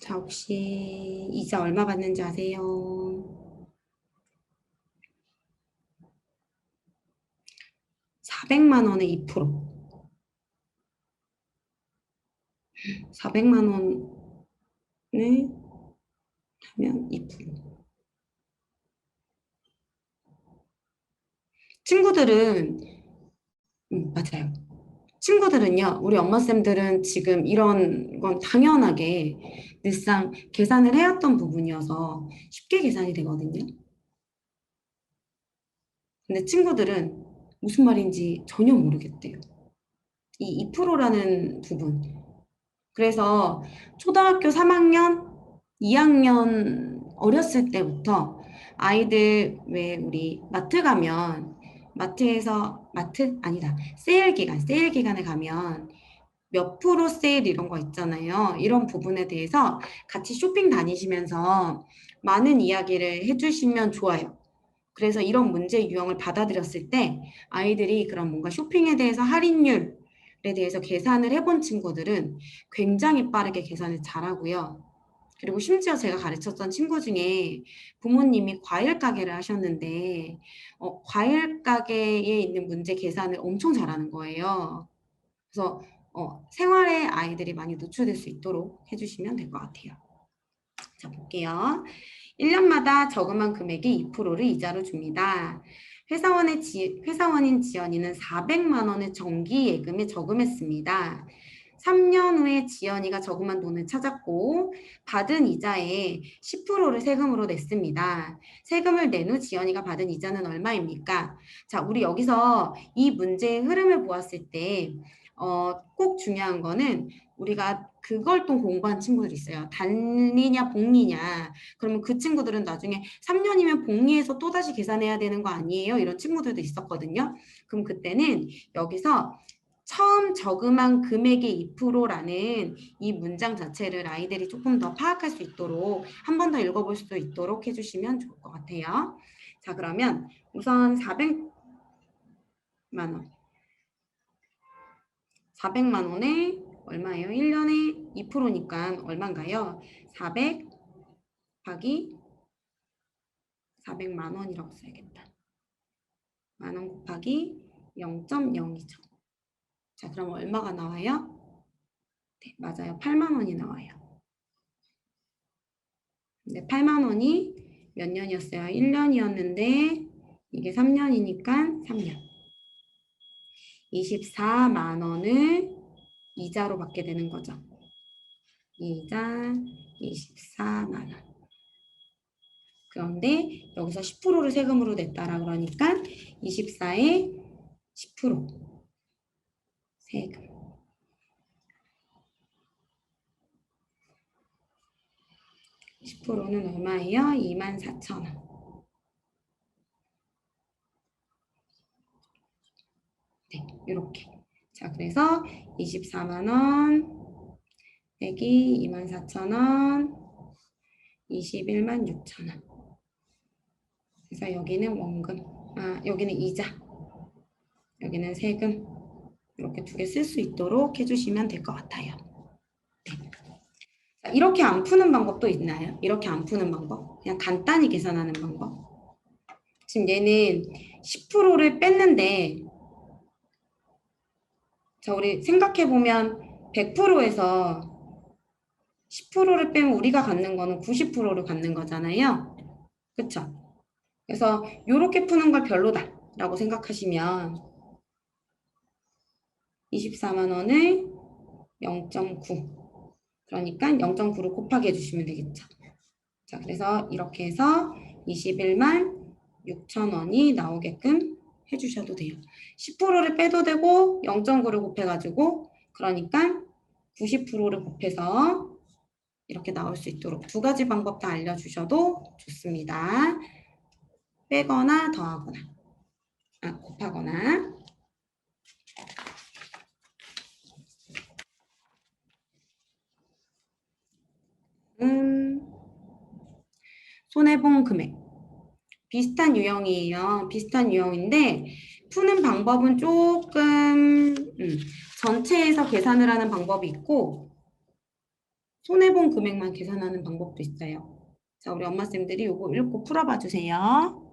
자, 혹시 이자 얼마 받는지 아세요? 400만 원에 2%. 400만 원을 하면 2%. 친구들은 맞아요. 친구들은요, 우리 엄마쌤들은 지금 이런 건 당연하게 늘상 계산을 해왔던 부분이어서 쉽게 계산이 되거든요. 근데 친구들은 무슨 말인지 전혀 모르겠대요. 이 2%라는 부분. 그래서 초등학교 3학년, 2학년 어렸을 때부터 아이들 왜 우리 마트 가면 마트 아니다. 세일 기간에 가면 몇 프로 세일 이런 거 있잖아요. 이런 부분에 대해서 같이 쇼핑 다니시면서 많은 이야기를 해주시면 좋아요. 그래서 이런 문제 유형을 받아들였을 때 아이들이 그런 뭔가 쇼핑에 대해서 할인율에 대해서 계산을 해본 친구들은 굉장히 빠르게 계산을 잘하고요. 그리고 심지어 제가 가르쳤던 친구 중에 부모님이 과일 가게를 하셨는데 과일 가게에 있는 문제 계산을 엄청 잘하는 거예요. 그래서 생활에 아이들이 많이 노출될 수 있도록 해주시면 될 것 같아요. 자, 볼게요. 1년마다 저금한 금액의 2%를 이자로 줍니다. 회사원인 지연이는 400만 원을 정기 예금에 저금했습니다. 3년 후에 지연이가 저금한 돈을 찾았고 받은 이자의 10%를 세금으로 냈습니다. 세금을 낸 후 지연이가 받은 이자는 얼마입니까? 자, 우리 여기서 이 문제의 흐름을 보았을 때 꼭 중요한 거는 우리가 그걸 또 공부한 친구들이 있어요. 단리냐 복리냐. 그러면 그 친구들은 나중에 3년이면 복리해서 또다시 계산해야 되는 거 아니에요? 이런 친구들도 있었거든요. 그럼 그때는 여기서 처음 저금한 금액의 2%라는 이 문장 자체를 아이들이 조금 더 파악할 수 있도록 한 번 더 읽어볼 수 있도록 해주시면 좋을 것 같아요. 자, 그러면 우선 400만 원. 400만 원에 얼마예요? 1년에 2%니까 얼마인가요? 400 곱하기 400만 원이라고 써야겠다. 만원 곱하기 0.02죠. 자, 그럼 얼마가 나와요? 네, 맞아요. 8만 원이 나와요. 근데 8만 원이 몇 년이었어요? 1년이었는데 이게 3년이니까 3년. 24만 원을 이자로 받게 되는 거죠. 이자 24만 원. 그런데 여기서 10%를 세금으로 냈다라 그러니까 24에 10% 세금. 10%는 얼마예요? 24,000원. 네, 이렇게. 자, 그래서 24만 원 빼기 24,000원 21만 6천원. 그래서 여기는 원금, 여기는 이자, 여기는 세금. 이렇게 두 개 쓸 수 있도록 해주시면 될 것 같아요. 네. 자, 이렇게 안 푸는 방법도 있나요? 이렇게 안 푸는 방법? 그냥 간단히 계산하는 방법? 지금 얘는 10%를 뺐는데, 자, 우리 생각해보면 100%에서 10%를 빼면 우리가 갖는 거는 90%를 갖는 거잖아요. 그쵸? 그래서 이렇게 푸는 걸 별로다라고 생각하시면 24만 원을 0.9 그러니까 0.9를 곱하기 해주시면 되겠죠. 자, 그래서 이렇게 해서 21만 6천 원이 나오게끔 해주셔도 돼요. 10%를 빼도 되고 0.9를 곱해가지고 그러니까 90%를 곱해서 이렇게 나올 수 있도록 두 가지 방법 다 알려주셔도 좋습니다. 빼거나 더하거나, 곱하거나. 손해본 금액. 비슷한 유형이에요. 비슷한 유형인데 푸는 방법은 조금 전체에서 계산을 하는 방법이 있고 손해본 금액만 계산하는 방법도 있어요. 자, 우리 엄마쌤들이 이거 읽고 풀어봐 주세요.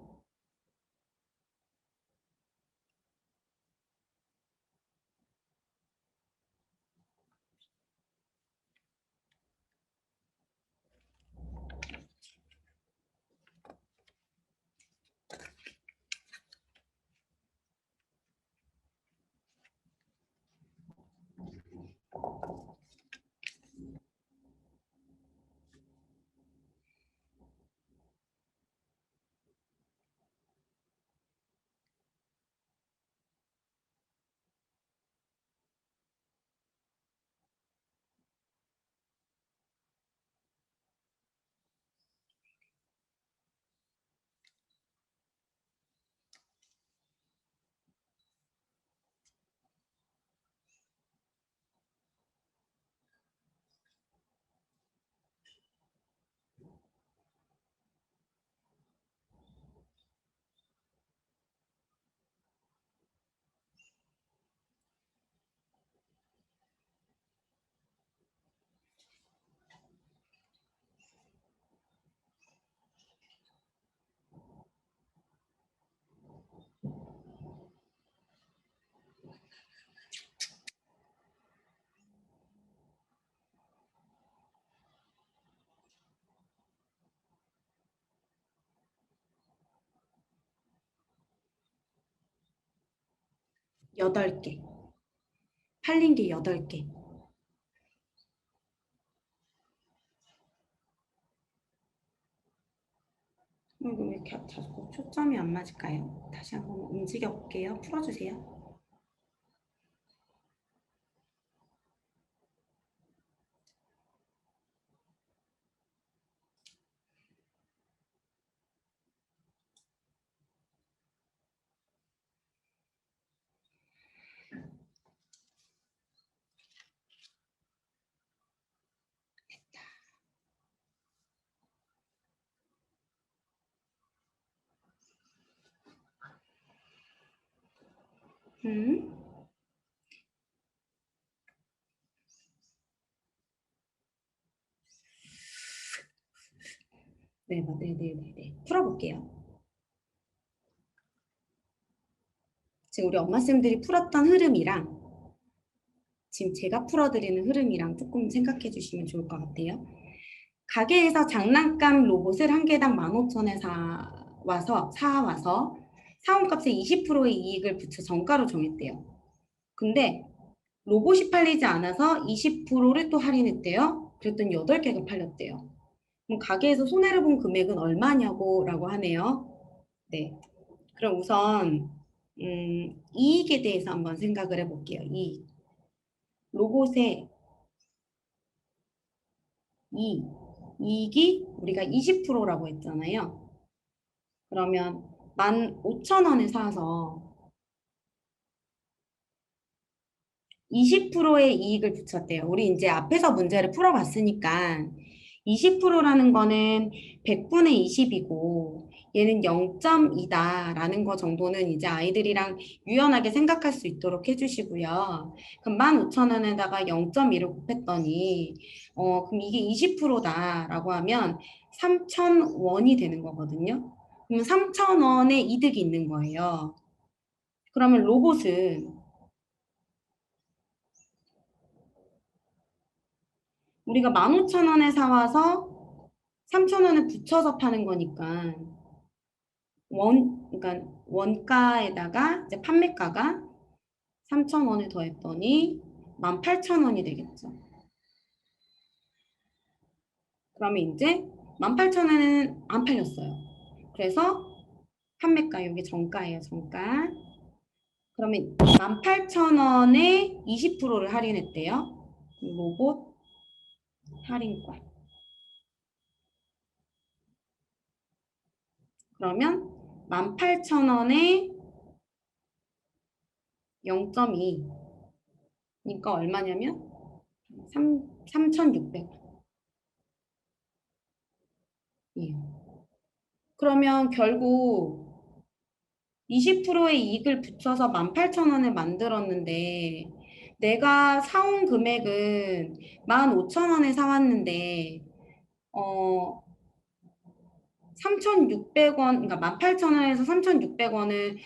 여덟 개 팔린 게 8개. 이거 왜 이렇게 자꾸 초점이 안 맞을까요? 다시 한번 움직여 볼게요. 풀어주세요. 음. 네네네네. 풀어볼게요. 지금 우리 엄마쌤들이 풀었던 흐름이랑 지금 제가 풀어드리는 흐름이랑 조금 생각해 주시면 좋을 것 같아요. 가게에서 장난감 로봇을 한 개당 15,000원에 사와서 사원값의 20%의 이익을 붙여 정가로 정했대요. 근데 로봇이 팔리지 않아서 20%를 또 할인했대요. 그랬더니 8개가 팔렸대요. 그럼 가게에서 손해를 본 금액은 얼마냐고 라고 하네요. 네. 그럼 우선 이익에 대해서 한번 생각을 해볼게요. 이익. 로봇의 이익. 이익이 우리가 20%라고 했잖아요. 그러면 15,000원에 사서 20%의 이익을 붙였대요. 우리 이제 앞에서 문제를 풀어봤으니까 20%라는 거는 100분의 20이고 얘는 0.2다라는 거 정도는 이제 아이들이랑 유연하게 생각할 수 있도록 해주시고요. 그럼 15,000원에다가 0.2를 곱했더니 그럼 이게 20%다라고 하면 3,000원이 되는 거거든요. 그러면 3,000원의 이득이 있는 거예요. 그러면 로봇은 우리가 15,000원에 사와서 3,000원에 붙여서 파는 거니까 그러니까 원가에다가 이제 판매가가 3,000원을 더했더니 18,000원이 되겠죠. 그러면 이제 18,000원에는 안 팔렸어요. 그래서 판매가 여기 정가예요, 정가. 그러면 18,000원에 20%를 할인했대요. 로봇 할인가. 그러면 18,000원에 0.2. 그러니까 얼마냐면 3,600원. 예. 그러면 결국 20%의 이익을 붙여서 18,000원을 만들었는데 내가 사온 금액은 15,000원에 사왔는데 어 3,600원, 그러니까 18,000원에서 3,600원을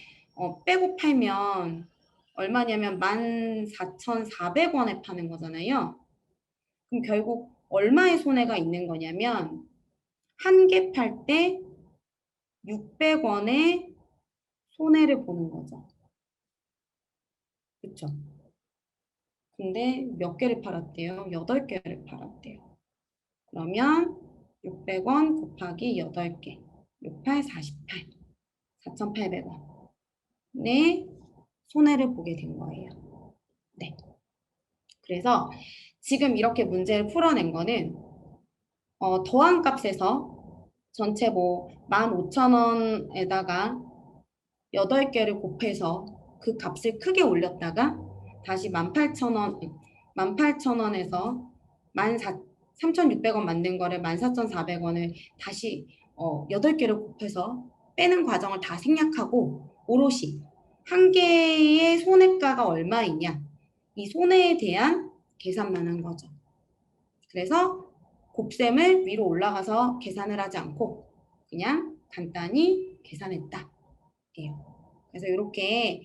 빼고 팔면 얼마냐면 14,400원에 파는 거잖아요. 그럼 결국 얼마의 손해가 있는 거냐면 한 개 팔 때 600원의 손해를 보는 거죠. 그렇죠? 근데 몇 개를 팔았대요? 8개를 팔았대요. 그러면 600원 곱하기 8개. 68, 48. 4,800원의 손해를 보게 된 거예요. 네. 그래서 지금 이렇게 문제를 풀어낸 거는 더한 값에서 전체 뭐 15,000원에다가 8개를 곱해서 그 값을 크게 올렸다가 다시 18,000원, 18,000원에서 3,600원 만든 거를 14,400원을 다시 8개를 곱해서 빼는 과정을 다 생략하고 오롯이 한 개의 손해가가 얼마이냐 이 손해에 대한 계산만 한 거죠. 그래서 곱셈을 위로 올라가서 계산을 하지 않고 그냥 간단히 계산했다. 그래서 이렇게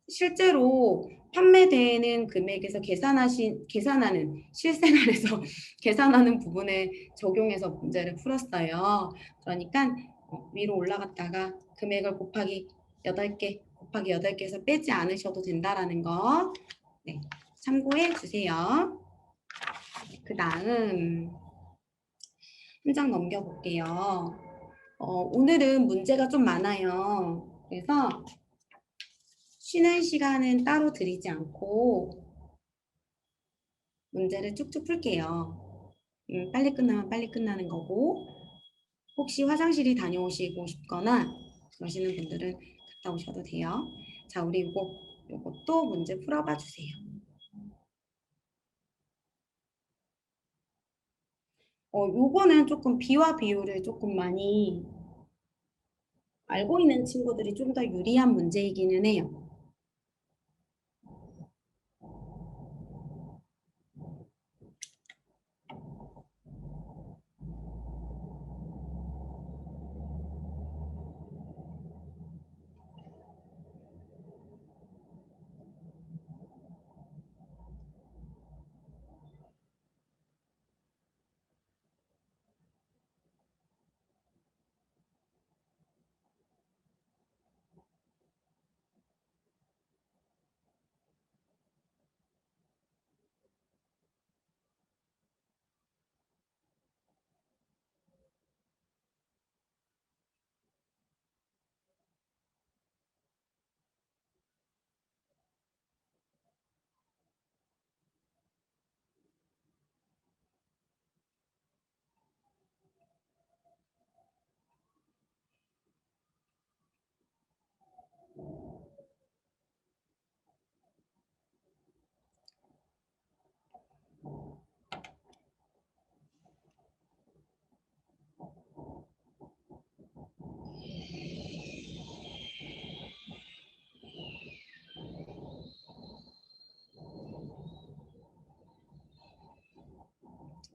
실제로 판매되는 금액에서 계산하는 실생활에서 계산하는 부분에 적용해서 문제를 풀었어요. 그러니까 위로 올라갔다가 금액을 곱하기 8개 곱하기 8개에서 빼지 않으셔도 된다라는 거 네, 참고해 주세요. 그 다음 한 장 넘겨볼게요. 오늘은 문제가 좀 많아요. 그래서 쉬는 시간은 따로 드리지 않고 문제를 쭉쭉 풀게요. 빨리 끝나면 빨리 끝나는 거고 혹시 화장실이 다녀오시고 싶거나 그러시는 분들은 갔다 오셔도 돼요. 자, 우리 요것도 문제 풀어봐 주세요. 요거는 조금 비와 비율을 조금 많이 알고 있는 친구들이 좀 더 유리한 문제이기는 해요.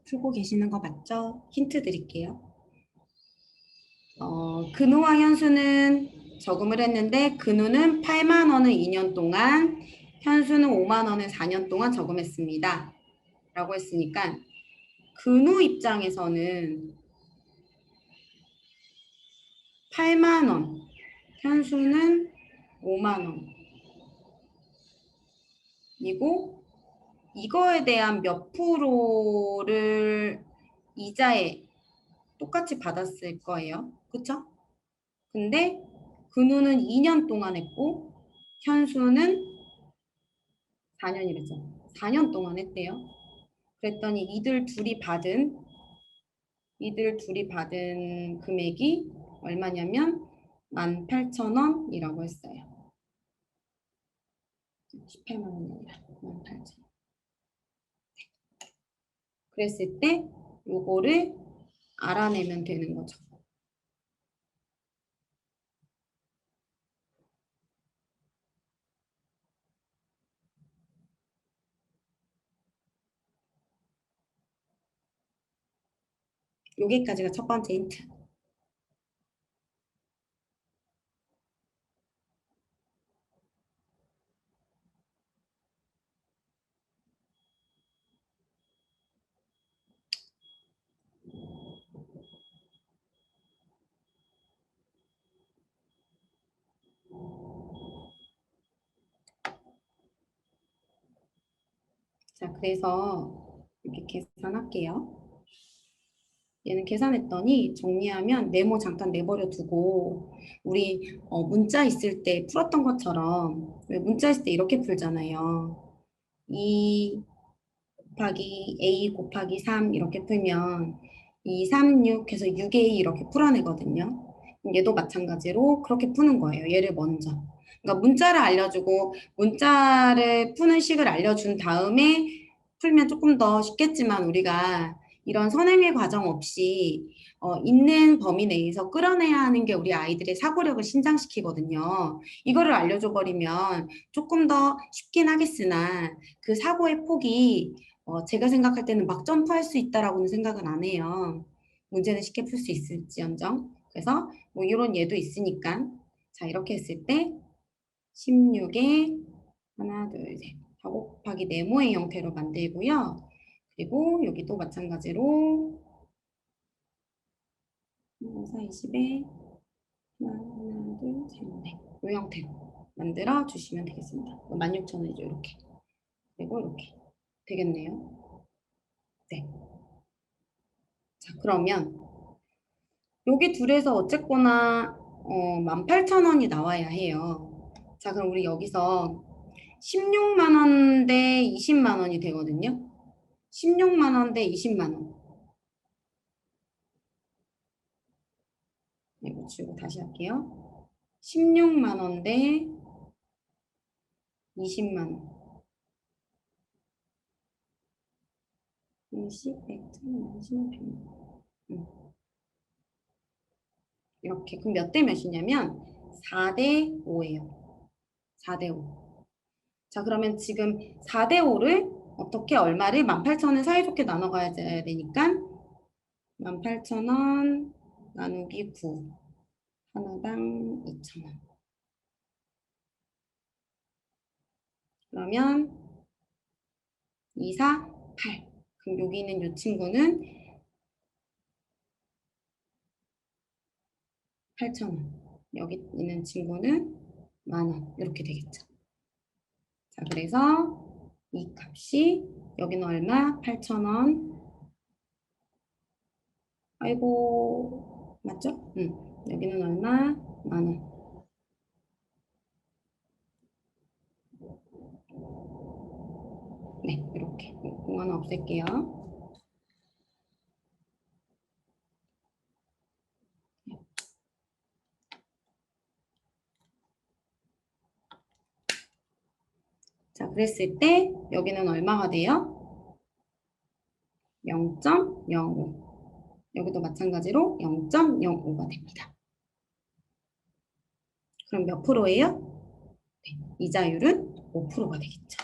풀고 계시는 거 맞죠? 힌트 드릴게요. 근우와 현수는 저금을 했는데 근우는 8만 원을 2년 동안, 현수는 5만 원을 4년 동안 저금했습니다. 라고 했으니까 근우 입장에서는 8만 원, 현수는 5만 원이고 이거에 대한 몇 프로를 이자에 똑같이 받았을 거예요. 그쵸? 근데 근우는 2년 동안 했고 현수는 4년이랬죠. 4년 동안 했대요. 그랬더니 이들 둘이 받은 금액이 얼마냐면 18,000원이라고 했어요. 18만 원이 아니라 18,000원. 그랬을 때 요거를 알아내면 되는 거죠. 여기까지가 첫 번째 힌트. 자, 그래서 이렇게 계산할게요. 얘는 계산했더니 정리하면 네모 잠깐 내버려 두고 우리 문자 있을 때 풀었던 것처럼 왜 문자 있을 때 이렇게 풀잖아요. 2 곱하기 A 곱하기 3 이렇게 풀면 2, 3, 6 해서 6A 이렇게 풀어내거든요. 얘도 마찬가지로 그렇게 푸는 거예요. 얘를 먼저. 그러니까 문자를 알려주고 문자를 푸는 식을 알려준 다음에 풀면 조금 더 쉽겠지만 우리가 이런 선행의 과정 없이 있는 범위 내에서 끌어내야 하는 게 우리 아이들의 사고력을 신장시키거든요. 이거를 알려줘 버리면 조금 더 쉽긴 하겠으나 그 사고의 폭이 제가 생각할 때는 막 점프할 수 있다라고는 생각은 안 해요. 문제는 쉽게 풀 수 있을지언정. 그래서 뭐 이런 예도 있으니까 자 이렇게 했을 때 16에 하나 둘셋 다 곱하기 네모의 형태로 만들고요. 그리고 여기도 마찬가지로 4, 20에 하나 둘셋넷 이 형태로 만들어 주시면 되겠습니다. 16,000원이죠 이렇게. 그리고 이렇게 되겠네요. 네. 자 그러면 여기 둘에서 어쨌거나 18,000원이 나와야 해요. 자, 그럼 우리 여기서 16만 원 대 20만 원이 되거든요. 16만 원 대 20만 원. 이거 지우고 다시 할게요. 16만 원 대 20만 원. 20, 100, 1000, 10만, 100만. 이렇게. 그럼 몇 대 몇이냐면 4대 5예요. 4대 5. 자, 그러면 지금 4대 5를 어떻게 얼마를 18,000원 사이좋게 나눠 가야 되니까 18,000원 나누기 9 하나당 2,000원. 그러면 2, 4, 8. 그럼 여기 있는 이 친구는 8,000원. 여기 있는 친구는 10,000원. 이렇게 되겠죠. 자, 그래서 이 값이 여기는 얼마? 8,000원. 아이고, 맞죠? 여기는 얼마? 10,000원. 네, 이렇게. 공원 없앨게요. 자, 그랬을 때 여기는 얼마가 돼요? 0.05. 여기도 마찬가지로 0.05가 됩니다. 그럼 몇 프로예요? 네, 이자율은 5%가 되겠죠.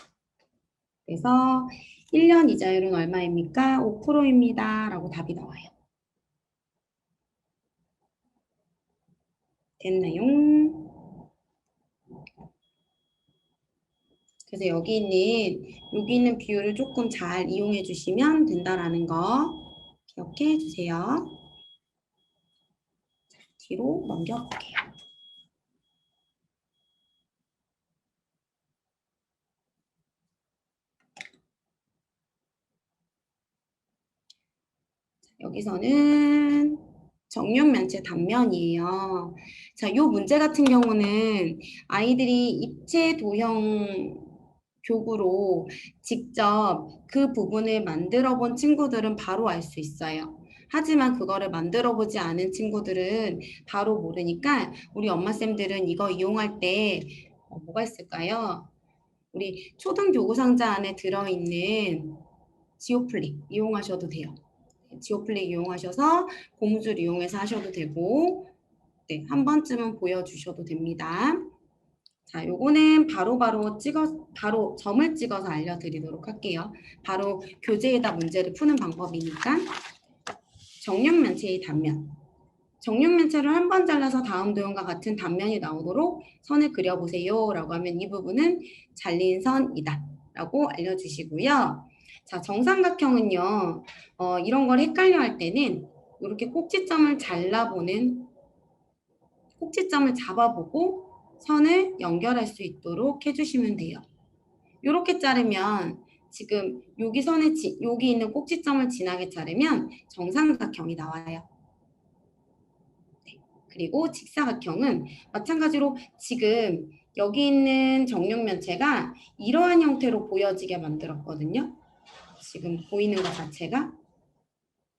그래서 1년 이자율은 얼마입니까? 5%입니다. 라고 답이 나와요. 됐나요? 그래서 여기 있는 비율을 조금 잘 이용해 주시면 된다라는 거 기억해 주세요. 뒤로 넘겨볼게요. 여기서는 정육면체 단면이에요. 자, 이 문제 같은 경우는 아이들이 입체 도형 교구로 직접 그 부분을 만들어 본 친구들은 바로 알 수 있어요. 하지만 그거를 만들어 보지 않은 친구들은 바로 모르니까 우리 엄마쌤들은 이거 이용할 때 뭐가 있을까요? 우리 초등 교구 상자 안에 들어있는 지오플릭 이용하셔도 돼요. 지오플릭 이용하셔서 고무줄 이용해서 하셔도 되고 네, 한 번쯤은 보여주셔도 됩니다. 자, 요거는 바로 점을 찍어서 알려드리도록 할게요. 바로 교재에다 문제를 푸는 방법이니까 정육면체의 단면. 정육면체를 한 번 잘라서 다음 도형과 같은 단면이 나오도록 선을 그려보세요. 라고 하면 이 부분은 잘린 선이다. 라고 알려주시고요. 자, 정삼각형은요. 이런 걸 헷갈려 할 때는 이렇게 꼭지점을 잡아보고 선을 연결할 수 있도록 해주시면 돼요. 이렇게 자르면 지금 여기 있는 꼭지점을 지나게 자르면 정삼각형이 나와요. 네. 그리고 직사각형은 마찬가지로 지금 여기 있는 정육면체가 이러한 형태로 보여지게 만들었거든요. 지금 보이는 것 자체가.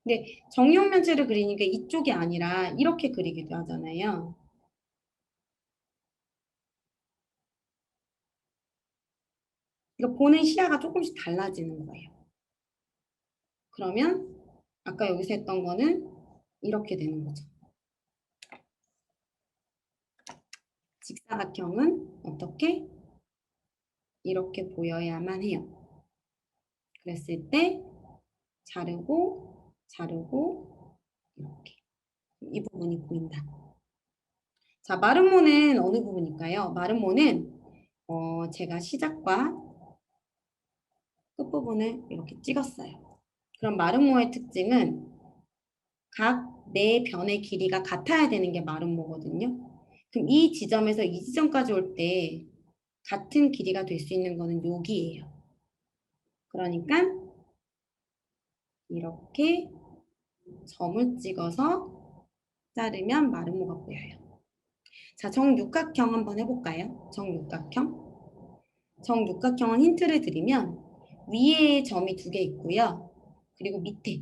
근데 정육면체를 그리니까 이쪽이 아니라 이렇게 그리기도 하잖아요. 그러니까 보는 시야가 조금씩 달라지는 거예요. 그러면 아까 여기서 했던 거는 이렇게 되는 거죠. 직사각형은 어떻게? 이렇게 보여야만 해요. 그랬을 때 자르고 이렇게 이 부분이 보인다. 자, 마름모는 어느 부분일까요? 마름모는 제가 시작과 끝부분을 이렇게 찍었어요. 그럼 마름모의 특징은 각 네 변의 길이가 같아야 되는 게 마름모거든요. 그럼 이 지점에서 이 지점까지 올 때 같은 길이가 될 수 있는 거는 여기예요. 그러니까 이렇게 점을 찍어서 자르면 마름모가 보여요. 자, 정육각형 한번 해볼까요? 정육각형은 힌트를 드리면 위에 점이 2개 있고요. 그리고 밑에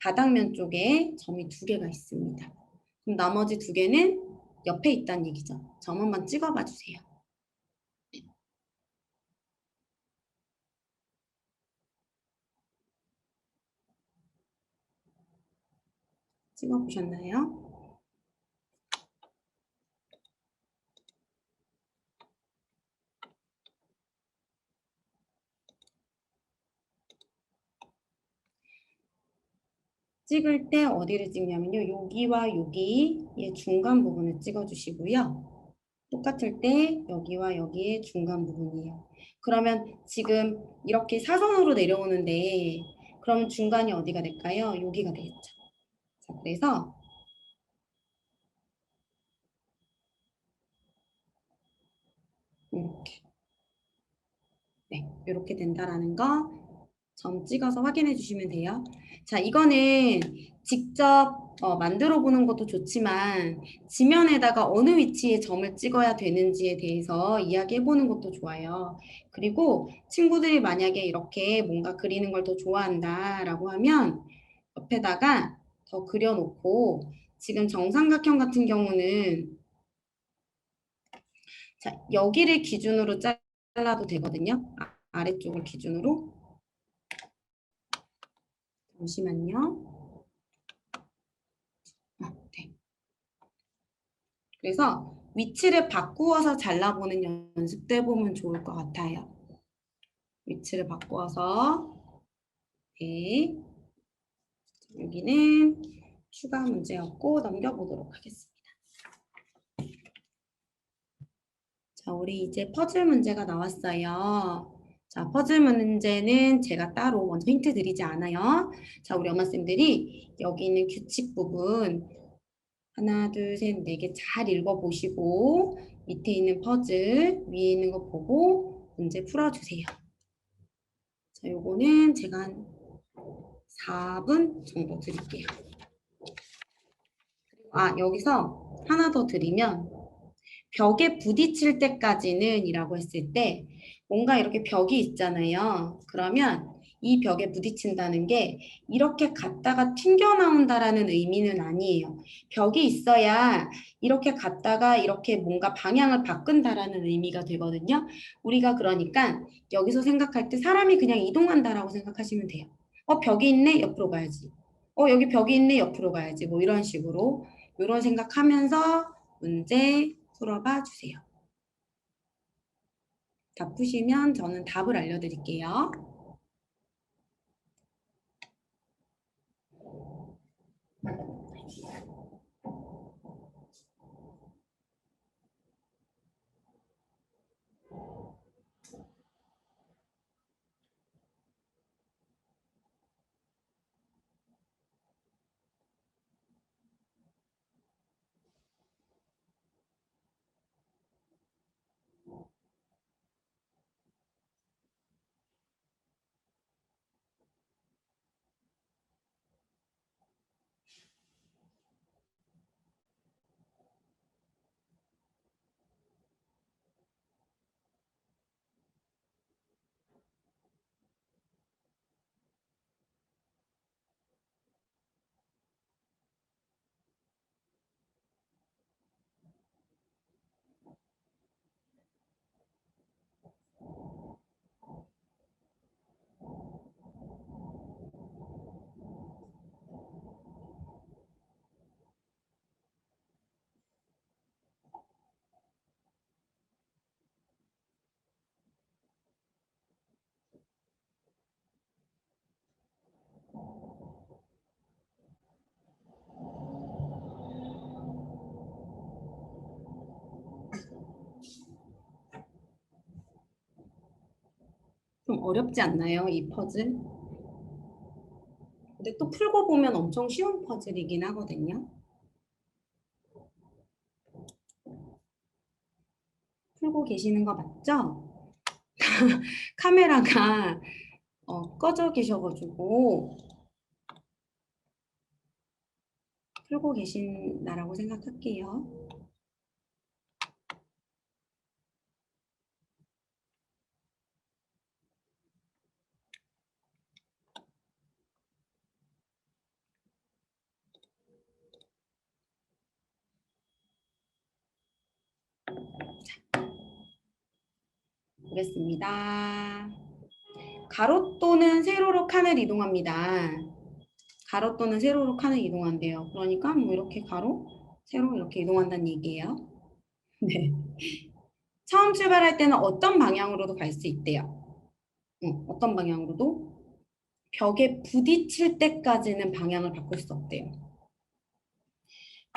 바닥면 쪽에 점이 2개가 있습니다. 그럼 나머지 2개는 옆에 있다는 얘기죠. 점 한번 찍어봐 주세요. 찍어보셨나요? 찍을 때 어디를 찍냐면요. 여기와 여기의 중간 부분을 찍어주시고요. 똑같을 때 여기와 여기의 중간 부분이에요. 그러면 지금 이렇게 사선으로 내려오는데 그러면 중간이 어디가 될까요? 여기가 되겠죠. 자, 그래서 이렇게 네, 이렇게 된다라는 거 점 찍어서 확인해 주시면 돼요. 자, 이거는 직접 만들어 보는 것도 좋지만 지면에다가 어느 위치에 점을 찍어야 되는지에 대해서 이야기해 보는 것도 좋아요. 그리고 친구들이 만약에 이렇게 뭔가 그리는 걸 더 좋아한다라고 하면 옆에다가 더 그려놓고 지금 정삼각형 같은 경우는 자, 여기를 기준으로 잘라도 되거든요. 아래쪽을 기준으로. 잠시만요. 네. 그래서 위치를 바꾸어서 잘라보는 연습도 해보면 좋을 것 같아요. 위치를 바꾸어서 네. 여기는 추가 문제였고 넘겨보도록 하겠습니다. 자, 우리 이제 퍼즐 문제가 나왔어요. 자, 퍼즐 문제는 제가 따로 먼저 힌트 드리지 않아요. 자, 우리 엄마쌤들이 여기 있는 규칙 부분 하나, 둘, 셋, 네 개 잘 읽어보시고 밑에 있는 퍼즐, 위에 있는 거 보고 문제 풀어주세요. 자, 요거는 제가 한 4분 정도 드릴게요. 아, 여기서 하나 더 드리면 벽에 부딪힐 때까지는 이라고 했을 때 뭔가 이렇게 벽이 있잖아요. 그러면 이 벽에 부딪힌다는 게 이렇게 갔다가 튕겨 나온다라는 의미는 아니에요. 벽이 있어야 이렇게 갔다가 이렇게 뭔가 방향을 바꾼다라는 의미가 되거든요. 우리가 그러니까 여기서 생각할 때 사람이 그냥 이동한다라고 생각하시면 돼요. 벽이 있네? 옆으로 가야지. 여기 벽이 있네? 옆으로 가야지. 뭐 이런 식으로 이런 생각하면서 문제 풀어봐 주세요. 다 푸시면 저는 답을 알려드릴게요. 좀 어렵지 않나요, 이 퍼즐? 근데 또 풀고 보면 엄청 쉬운 퍼즐이긴 하거든요. 풀고 계시는 거 맞죠? 카메라가 꺼져 계셔가지고 풀고 계신다라고 생각할게요. 보겠습니다. 가로 또는 세로로 칸을 이동합니다. 가로 또는 세로로 칸을 이동한대요. 그러니까 뭐 이렇게 가로, 세로 이렇게 이동한다는 얘기예요. 네. 처음 출발할 때는 어떤 방향으로도 갈 수 있대요. 어떤 방향으로도? 벽에 부딪힐 때까지는 방향을 바꿀 수 없대요.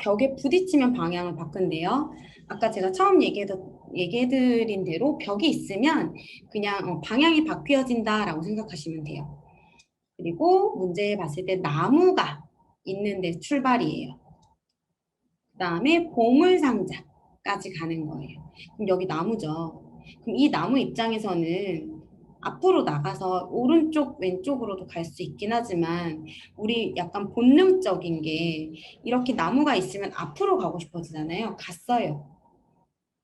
벽에 부딪히면 방향을 바꾼대요. 아까 제가 처음 얘기해드린 대로 벽이 있으면 그냥 방향이 바뀌어진다라고 생각하시면 돼요. 그리고 문제 봤을 때 나무가 있는데 출발이에요. 그 다음에 보물상자까지 가는 거예요. 그럼 여기 나무죠. 그럼 이 나무 입장에서는 앞으로 나가서 오른쪽, 왼쪽으로도 갈 수 있긴 하지만 우리 약간 본능적인 게 이렇게 나무가 있으면 앞으로 가고 싶어지잖아요. 갔어요.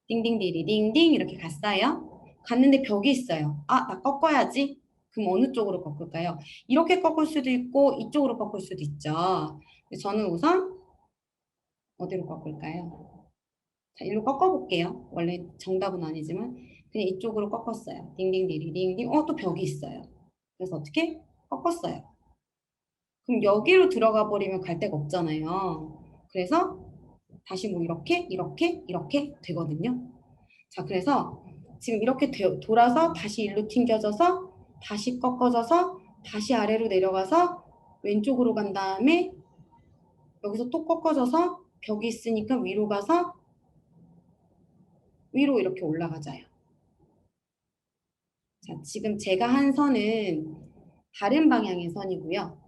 띵띵디리띵띵 이렇게 갔어요. 갔는데 벽이 있어요. 아, 나 꺾어야지. 그럼 어느 쪽으로 꺾을까요? 이렇게 꺾을 수도 있고 이쪽으로 꺾을 수도 있죠. 저는 우선 어디로 꺾을까요? 자, 일로 꺾어볼게요. 원래 정답은 아니지만 그냥 이쪽으로 꺾었어요. 딩딩디리딩딩. 또 벽이 있어요. 그래서 어떻게? 꺾었어요. 그럼 여기로 들어가 버리면 갈 데가 없잖아요. 그래서 다시 뭐 이렇게 이렇게 이렇게 되거든요. 자, 그래서 지금 이렇게 돌아서 다시 일로 튕겨져서 다시 꺾어져서 다시 아래로 내려가서 왼쪽으로 간 다음에 여기서 또 꺾어져서 벽이 있으니까 위로 가서 위로 이렇게 올라가자요. 자, 지금 제가 한 선은 다른 방향의 선이고요.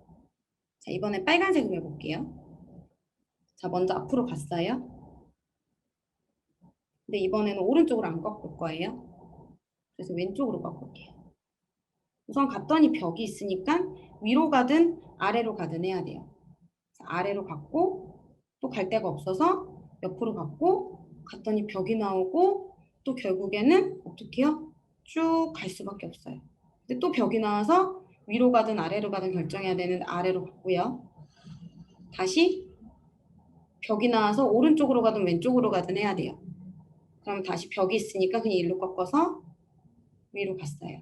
자, 이번엔 빨간색으로 해볼게요. 자, 먼저 앞으로 갔어요. 근데 이번에는 오른쪽으로 안 꺾을 거예요. 그래서 왼쪽으로 꺾을게요. 우선 갔더니 벽이 있으니까 위로 가든 아래로 가든 해야 돼요. 자, 아래로 갔고 또 갈 데가 없어서 옆으로 갔고 갔더니 벽이 나오고 또 결국에는 어떻게 해요? 쭉 갈 수밖에 없어요. 근데 또 벽이 나와서 위로 가든 아래로 가든 결정해야 되는데 아래로 갔고요. 다시 벽이 나와서 오른쪽으로 가든 왼쪽으로 가든 해야 돼요. 그럼 다시 벽이 있으니까 그냥 일로 꺾어서 위로 갔어요.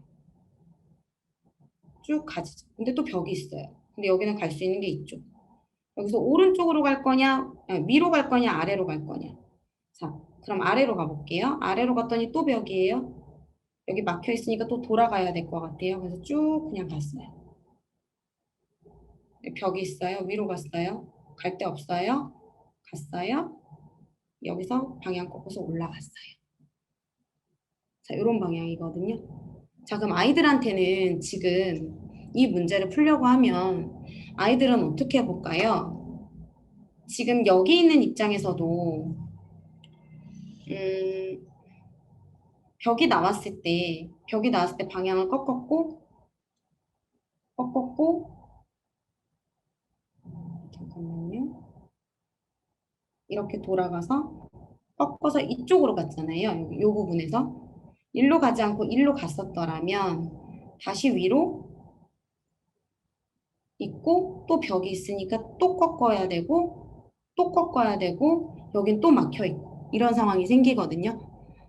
쭉 가지죠. 근데 또 벽이 있어요. 근데 여기는 갈 수 있는 게 있죠. 여기서 오른쪽으로 갈 거냐, 위로 갈 거냐, 아래로 갈 거냐. 자, 그럼 아래로 가볼게요. 아래로 갔더니 또 벽이에요. 여기 막혀 있으니까 또 돌아가야 될 것 같아요. 그래서 쭉 그냥 갔어요. 벽이 있어요. 위로 갔어요. 갈 데 없어요. 갔어요. 여기서 방향 꺾어서 올라갔어요. 자, 이런 방향이거든요. 자, 그럼 아이들한테는 지금 이 문제를 풀려고 하면 아이들은 어떻게 해볼까요? 지금 여기 있는 입장에서도 벽이 나왔을 때 방향을 꺾었고, 잠깐만요. 이렇게 돌아가서 꺾어서 이쪽으로 갔잖아요. 요 부분에서. 일로 가지 않고 일로 갔었더라면 다시 위로 있고 또 벽이 있으니까 또 꺾어야 되고 또 꺾어야 되고 여긴 또 막혀 있고 이런 상황이 생기거든요.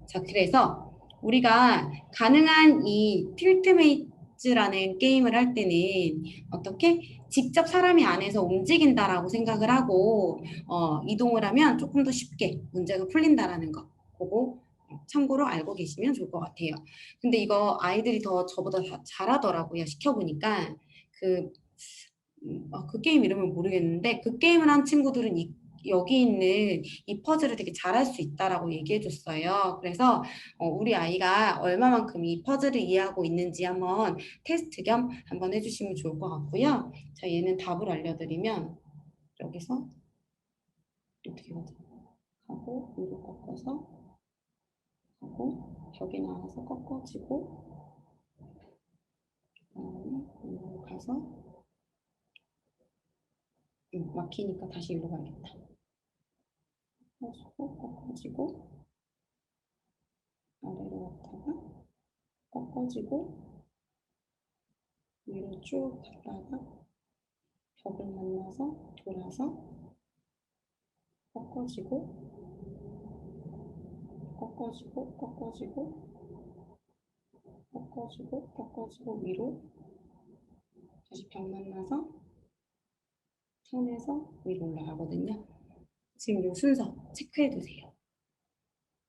자, 그래서 우리가 가능한 이 틸트메이츠라는 게임을 할 때는 어떻게 직접 사람이 안에서 움직인다라고 생각을 하고 이동을 하면 조금 더 쉽게 문제가 풀린다라는 거 그거 참고로 알고 계시면 좋을 것 같아요. 근데 이거 아이들이 더 저보다 다 잘하더라고요. 시켜보니까 그, 그 게임 이름은 모르겠는데 그 게임을 한 친구들은 여기 있는 이 퍼즐을 되게 잘할 수 있다라고 얘기해 줬어요. 그래서 우리 아이가 얼마만큼 이 퍼즐을 이해하고 있는지 한번 테스트 겸 한번 해주시면 좋을 것 같고요. 자, 얘는 답을 알려드리면 여기서 어떻게 하죠? 하고 위로 꺾어서 하고 벽이 나와서 꺾어지고 그다음에 위로 가서 막히니까 다시 일로 가야겠다. 꺾어지고 아래로 갔다가 꺾어지고 위로 쭉 갔다가 벽을 만나서 돌아서 꺾어지고 꺾어지고 위로 다시 벽 만나서 선에서 위로 올라가거든요. 지금 이 순서 체크해 두세요.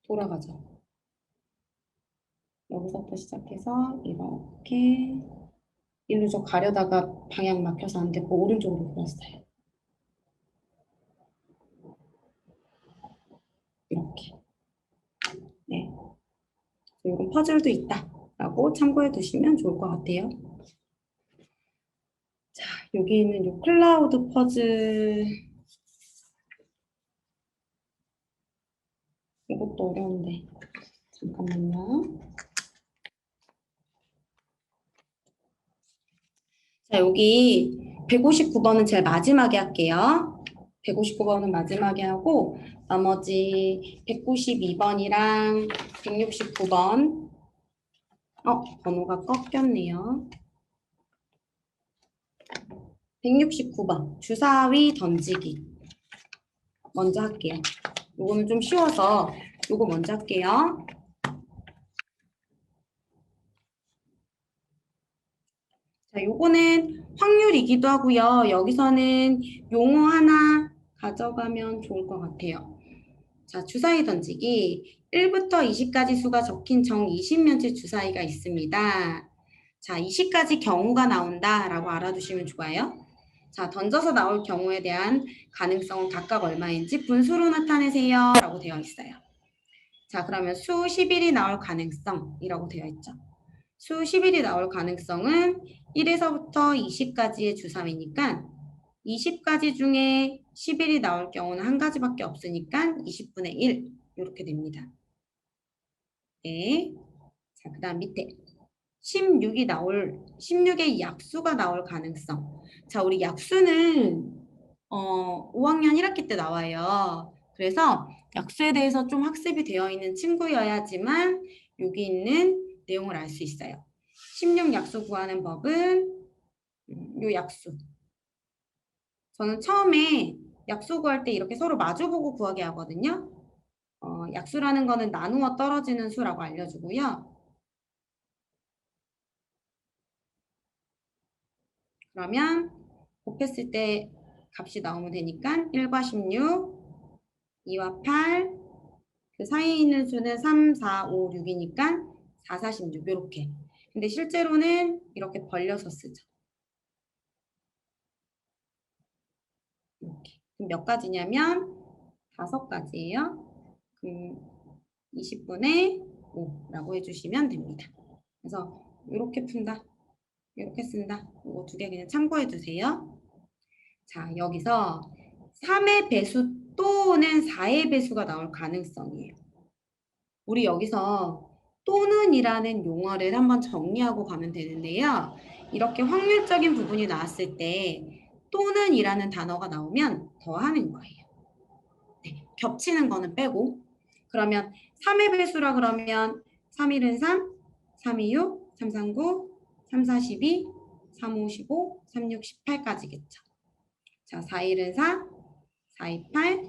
돌아가죠. 여기서부터 시작해서 이렇게 일로 저 가려다가 방향 막혀서 안 됐고 오른쪽으로 돌았어요. 이렇게. 네. 이런 퍼즐도 있다라고 참고해 두시면 좋을 것 같아요. 자, 여기 있는 이 클라우드 퍼즐 이것도 어려운데 잠깐만요. 자, 여기 159번은 제일 마지막에 할게요. 159번은 마지막에 하고 나머지 192번이랑 169번 번호가 꺾였네요. 169번 주사위 던지기 먼저 할게요. 요거는 좀 쉬워서 요거 먼저 할게요. 자, 요거는 확률이기도 하고요. 여기서는 용어 하나 가져가면 좋을 것 같아요. 자, 주사위 던지기 1부터 20까지 수가 적힌 정 20면체 주사위가 있습니다. 자, 20가지 경우가 나온다라고 알아두시면 좋아요. 자, 던져서 나올 경우에 대한 가능성은 각각 얼마인지 분수로 나타내세요 라고 되어 있어요. 자, 그러면 수 10일이 나올 가능성이라고 되어 있죠. 수 10일이 나올 가능성은 1에서부터 20까지의 주삼이니까 20가지 중에 10일이 나올 경우는 한 가지밖에 없으니까 20분의 1 이렇게 됩니다. 네. 자, 그 다음 밑에 16의 약수가 나올 가능성. 자, 우리 약수는 5학년 1학기 때 나와요. 그래서 약수에 대해서 좀 학습이 되어 있는 친구여야지만 여기 있는 내용을 알 수 있어요. 16 약수 구하는 법은 요 약수. 저는 처음에 약수 구할 때 이렇게 서로 마주보고 구하게 하거든요. 약수라는 거는 나누어 떨어지는 수라고 알려주고요. 그러면 곱했을 때 값이 나오면 되니까 1과 16, 2와 8, 그 사이에 있는 수는 3, 4, 5, 6이니까 4, 4, 16 이렇게. 근데 실제로는 이렇게 벌려서 쓰죠. 이렇게. 그럼 몇 가지냐면 5가지예요. 그럼 20분의 5라고 해주시면 됩니다. 그래서 이렇게 푼다. 이렇게 쓴다. 이거 두 개 그냥 참고해 주세요. 자, 여기서 3의 배수 또는 4의 배수가 나올 가능성이에요. 우리 여기서 또는이라는 용어를 한번 정리하고 가면 되는데요. 이렇게 확률적인 부분이 나왔을 때 또는이라는 단어가 나오면 더하는 거예요. 네, 겹치는 거는 빼고. 그러면 3의 배수라 그러면 3, 1은 3, 3, 2, 6, 3, 3, 9, 3, 4, 12, 3, 5, 15, 3, 6, 18까지겠죠. 자, 4, 1은 4, 4, 2, 8,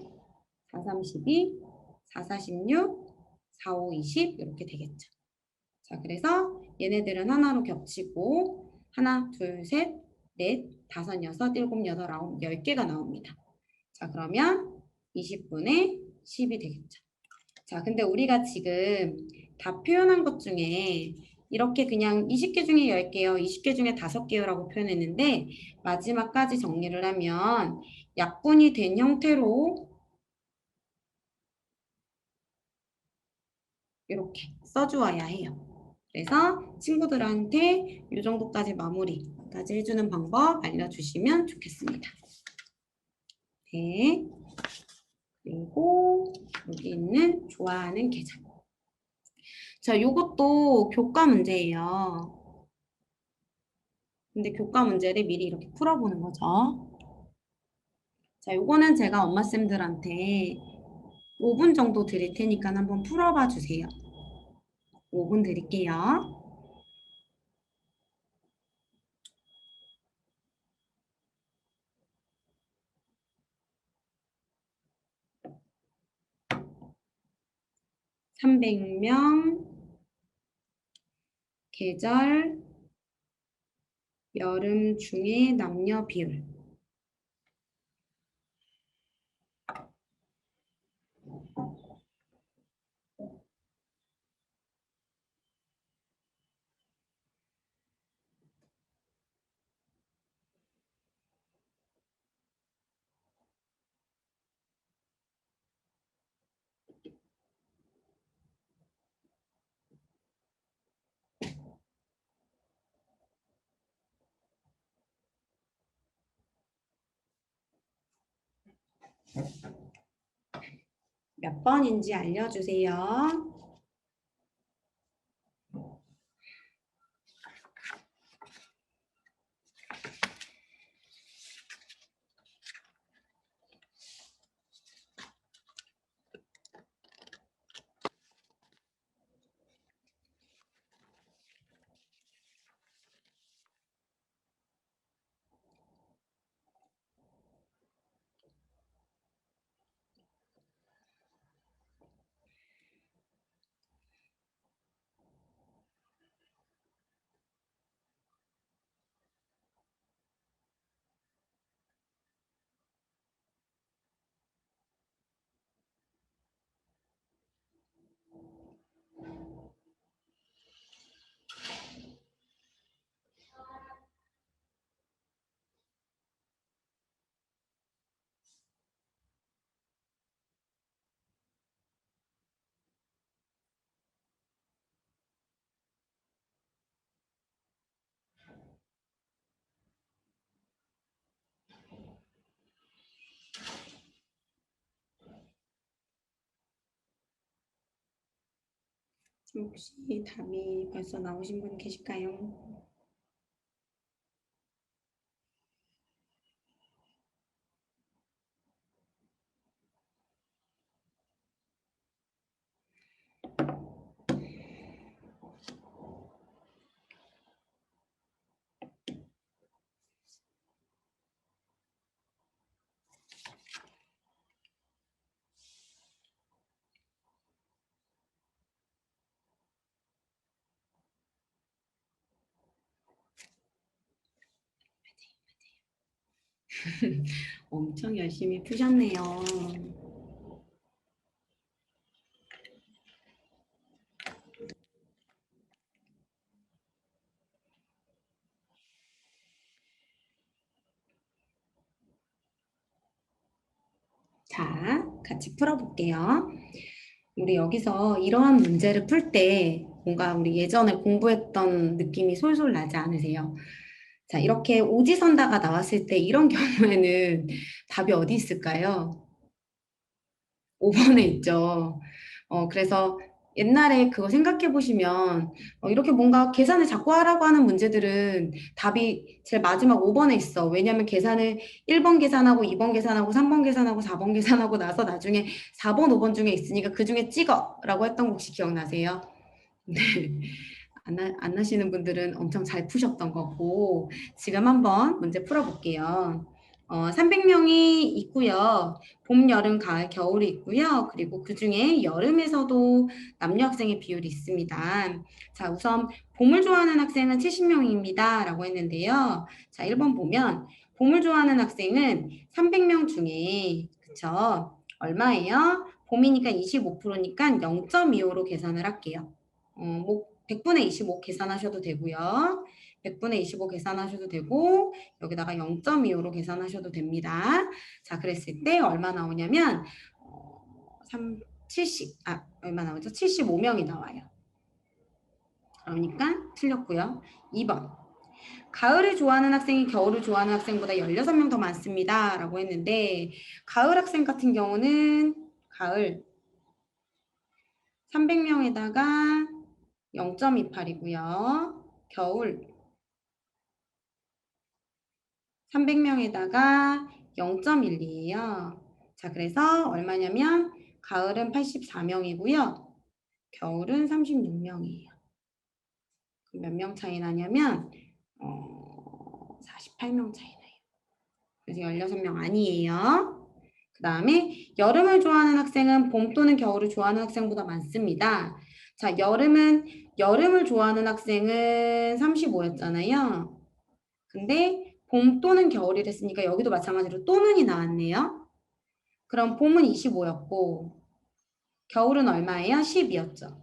4, 3, 12, 4, 4, 16, 4, 5, 20 이렇게 되겠죠. 자, 그래서 얘네들은 하나로 겹치고 하나, 둘, 셋, 넷, 다섯, 여섯, 일곱, 여덟, 아홉, 10개가 나옵니다. 자, 그러면 20분의 10이 되겠죠. 자, 근데 우리가 지금 다 표현한 것 중에 이렇게 그냥 20개 중에 10개요, 20개 중에 5개요라고 표현했는데 마지막까지 정리를 하면 약분이 된 형태로 이렇게 써주어야 해요. 그래서 친구들한테 이 정도까지 마무리까지 해주는 방법 알려주시면 좋겠습니다. 네. 그리고 여기 있는 좋아하는 계절. 자, 요것도 교과 문제예요. 근데 교과 문제를 미리 이렇게 풀어보는 거죠. 자, 요거는 제가 엄마쌤들한테 5분 정도 드릴 테니까 한번 풀어봐 주세요. 5분 드릴게요. (300명) 계절 여름 중에 남녀 비율. 몇 번인지 알려주세요. 혹시 답이 벌써 나오신 분 계실까요? 엄청 열심히 푸셨네요. 자, 같이 풀어볼게요. 우리 여기서 이러한 문제를 풀 때 뭔가 우리 예전에 공부했던 느낌이 솔솔 나지 않으세요? 자, 이렇게 오지선다가 나왔을 때 이런 경우에는 답이 어디 있을까요? 5번에 있죠. 그래서 옛날에 그거 생각해 보시면 이렇게 뭔가 계산을 자꾸 하라고 하는 문제들은 답이 제일 마지막 5번에 있어. 왜냐하면 계산을 1번 계산하고 2번 계산하고 3번 계산하고 4번 계산하고 나서 나중에 4번, 5번 중에 있으니까 그 중에 찍어라고 했던 거 혹시 기억나세요? 네. 안 나시는 분들은 엄청 잘 푸셨던 거고 지금 한번 문제 풀어볼게요. 300명이 있고요. 봄, 여름, 가을, 겨울이 있고요. 그리고 그중에 여름에서도 남녀 학생의 비율이 있습니다. 자, 우선 봄을 좋아하는 학생은 70명입니다. 라고 했는데요. 자, 1번 보면 봄을 좋아하는 학생은 300명 중에 그쵸? 얼마예요? 봄이니까 25%니까 0.25로 계산을 할게요. 뭐 100분의 25 계산하셔도 되고요. 100분의 25 계산하셔도 되고 여기다가 0.25로 계산하셔도 됩니다. 자, 그랬을 때 얼마 나오냐면 얼마 나오죠? 75명이 나와요. 그러니까 틀렸고요. 2번. 가을을 좋아하는 학생이 겨울을 좋아하는 학생보다 16명 더 많습니다. 라고 했는데 가을 학생 같은 경우는 가을 300명에다가 0.28이고요. 겨울 300명에다가 0.12예요. 자, 그래서 얼마냐면 가을은 84명이고요. 겨울은 36명이에요. 몇 명 차이 나냐면 48명 차이 나요. 그래서 16명 아니에요. 그 다음에 여름을 좋아하는 학생은 봄 또는 겨울을 좋아하는 학생보다 많습니다. 자, 여름을 좋아하는 학생은 35였잖아요. 근데 봄 또는 겨울이랬으니까 여기도 마찬가지로 또는이 나왔네요. 그럼 봄은 25였고 겨울은 얼마예요? 10이었죠.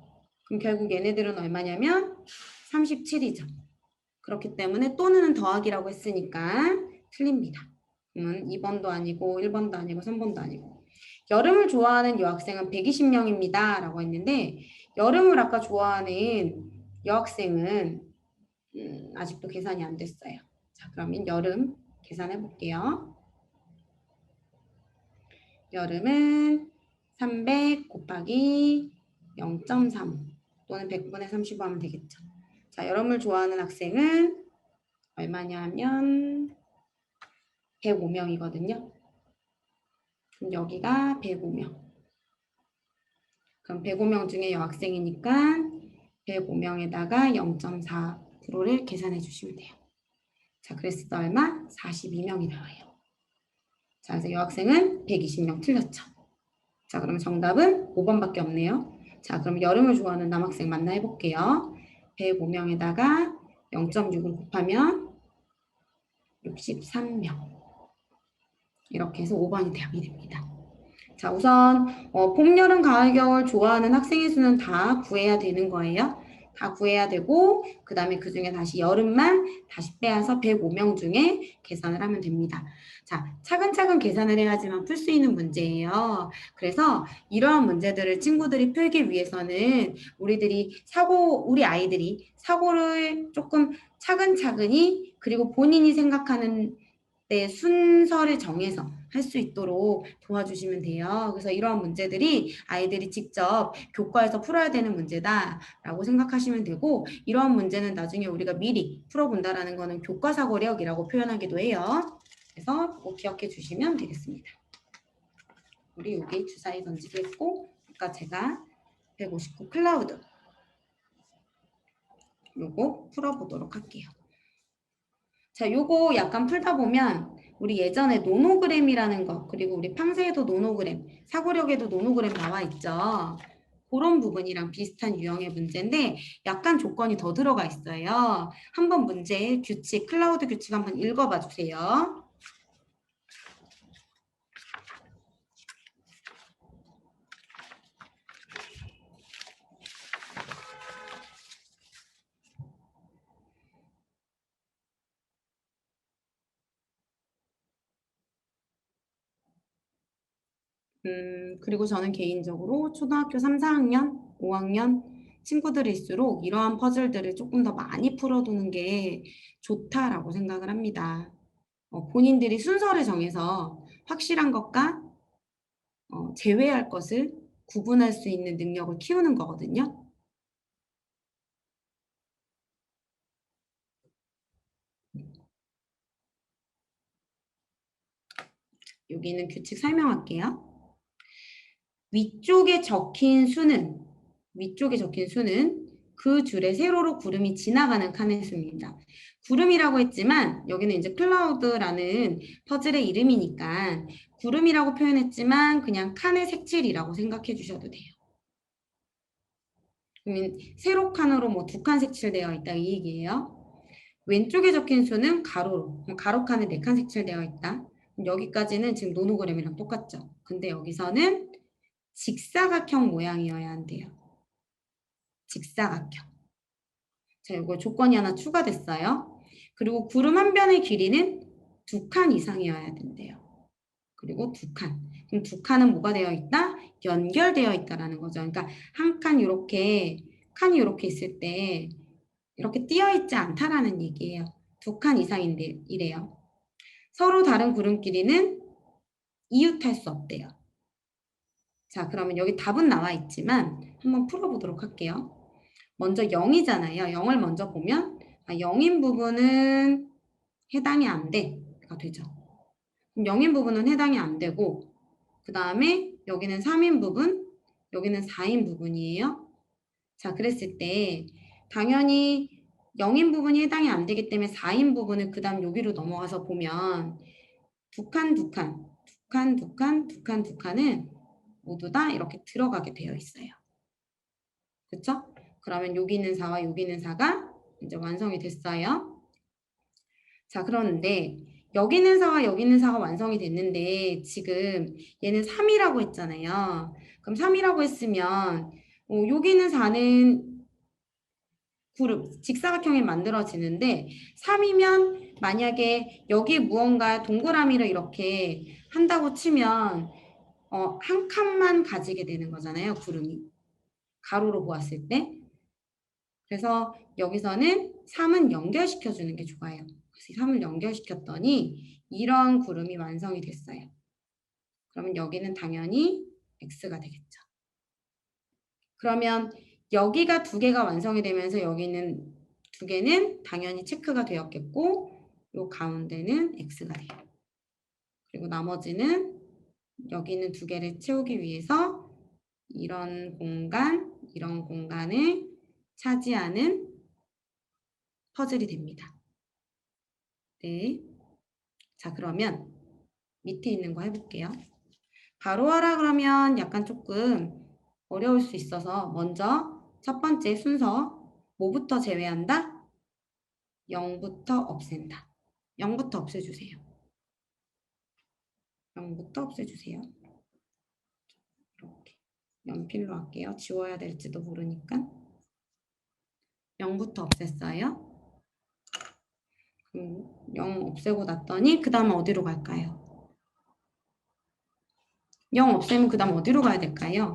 그럼 결국 얘네들은 얼마냐면 37이죠. 그렇기 때문에 또는 더하기라고 했으니까 틀립니다. 그러면 2번도 아니고 1번도 아니고 3번도 아니고 여름을 좋아하는 여학생은 120명입니다. 라고 했는데 여름을 아까 좋아하는 여학생은 아직도 계산이 안 됐어요. 자, 그러면 여름 계산해 볼게요. 여름은 300 곱하기 0.3 또는 100분의 35 하면 되겠죠. 자, 여름을 좋아하는 학생은 얼마냐면 105명이거든요. 그럼 여기가 105명. 그럼 105명 중에 여학생이니까 105명에다가 0.4%를 계산해 주시면 돼요. 자, 그랬을 때 얼마? 42명이 나와요. 자, 그래서 여학생은 120명 틀렸죠. 자, 그럼 정답은 5번밖에 없네요. 자, 그럼 여름을 좋아하는 남학생 만나 해볼게요. 105명에다가 0.6을 곱하면 63명. 이렇게 해서 5번이 답이 됩니다. 자, 우선 봄, 여름, 가을, 겨울 좋아하는 학생의 수는 다 구해야 되는 거예요. 다 구해야 되고 그 다음에 그 중에 다시 여름만 다시 빼앗아 105명 중에 계산을 하면 됩니다. 자, 차근차근 계산을 해야지만 풀 수 있는 문제예요. 그래서 이러한 문제들을 친구들이 풀기 위해서는 우리 아이들이 사고를 조금 차근차근히 그리고 본인이 생각하는 때 순서를 정해서 할 수 있도록 도와주시면 돼요. 그래서 이러한 문제들이 아이들이 직접 교과에서 풀어야 되는 문제다라고 생각하시면 되고, 이러한 문제는 나중에 우리가 미리 풀어본다라는 거는 교과사고력이라고 표현하기도 해요. 그래서 꼭 기억해 주시면 되겠습니다. 우리 여기 주사위 던지기 했고, 아까 제가 159 클라우드 요거 풀어보도록 할게요. 자, 요거 약간 풀다 보면 우리 예전에 노노그램이라는 거, 그리고 우리 팡세에도 노노그램, 사고력에도 노노그램 나와 있죠. 그런 부분이랑 비슷한 유형의 문제인데 약간 조건이 더 들어가 있어요. 한번 문제 규칙, 클라우드 규칙 한번 읽어봐 주세요. 그리고 저는 개인적으로 초등학교 3, 4학년, 5학년 친구들일수록 이러한 퍼즐들을 조금 더 많이 풀어두는 게 좋다라고 생각을 합니다. 본인들이 순서를 정해서 확실한 것과 제외할 것을 구분할 수 있는 능력을 키우는 거거든요. 여기는 규칙 설명할게요. 위쪽에 적힌 수는 그 줄에 세로로 구름이 지나가는 칸의 수입니다. 구름이라고 했지만 여기는 이제 클라우드라는 퍼즐의 이름이니까 구름이라고 표현했지만 그냥 칸의 색칠이라고 생각해 주셔도 돼요. 그러면 세로 칸으로 뭐 2칸 색칠되어 있다 이 얘기예요. 왼쪽에 적힌 수는 가로로, 가로 칸에 4칸 색칠되어 있다. 여기까지는 지금 노노그램이랑 똑같죠. 근데 여기서는 직사각형 모양이어야 한대요. 직사각형. 자, 이거 조건이 하나 추가됐어요. 그리고 구름 한 변의 길이는 2칸 이상이어야 된대요. 그리고 2칸. 그럼 2칸은 뭐가 되어 있다? 연결되어 있다라는 거죠. 그러니까 한 칸 이렇게 칸이 이렇게 있을 때 이렇게 띄어 있지 않다라는 얘기예요. 2칸 이상인데 이래요. 서로 다른 구름 길이는 이웃할 수 없대요. 자, 그러면 여기 답은 나와 있지만 한번 풀어보도록 할게요. 먼저 0이잖아요. 0을 먼저 보면 0인 부분은 해당이 안 돼가 되죠. 그럼 0인 부분은 해당이 안 되고 그 다음에 여기는 3인 부분, 여기는 4인 부분이에요. 자, 그랬을 때 당연히 0인 부분이 해당이 안 되기 때문에 4인 부분을 그 다음 여기로 넘어가서 보면 2칸, 2칸, 2칸, 2칸, 2칸, 2칸은 모두 다 이렇게 들어가게 되어 있어요. 그렇죠? 그러면 여기 있는 4와 여기 있는 4가 이제 완성이 됐어요. 자, 그런데 여기 있는 4와 여기 있는 4가 완성이 됐는데 지금 얘는 3이라고 했잖아요. 그럼 3이라고 했으면 여기 있는 4는 그룹, 직사각형이 만들어지는데 3이면 만약에 여기 무언가 동그라미를 이렇게 한다고 치면 한 칸만 가지게 되는 거잖아요. 구름이. 가로로 보았을 때. 그래서 여기서는 3은 연결시켜주는 게 좋아요. 그래서 3을 연결시켰더니 이런 구름이 완성이 됐어요. 그러면 여기는 당연히 x가 되겠죠. 그러면 여기가 2개가 완성이 되면서 여기는 2개는 당연히 체크가 되었겠고 요 가운데는 x가 돼요. 그리고 나머지는 여기는 2개를 채우기 위해서 이런 공간을 차지하는 퍼즐이 됩니다. 네. 자, 그러면 밑에 있는 거 해볼게요. 바로하라 그러면 약간 조금 어려울 수 있어서 먼저 첫 번째 순서 뭐부터 제외한다? 0부터 없앤다. 0부터 없애주세요. 0부터 없애주세요. 이렇게 연필로 할게요. 지워야 될지도 모르니까. 0부터 없앴어요. 0 없애고 났더니 그 다음 어디로 갈까요? 0 없애면 그 다음 어디로 가야 될까요?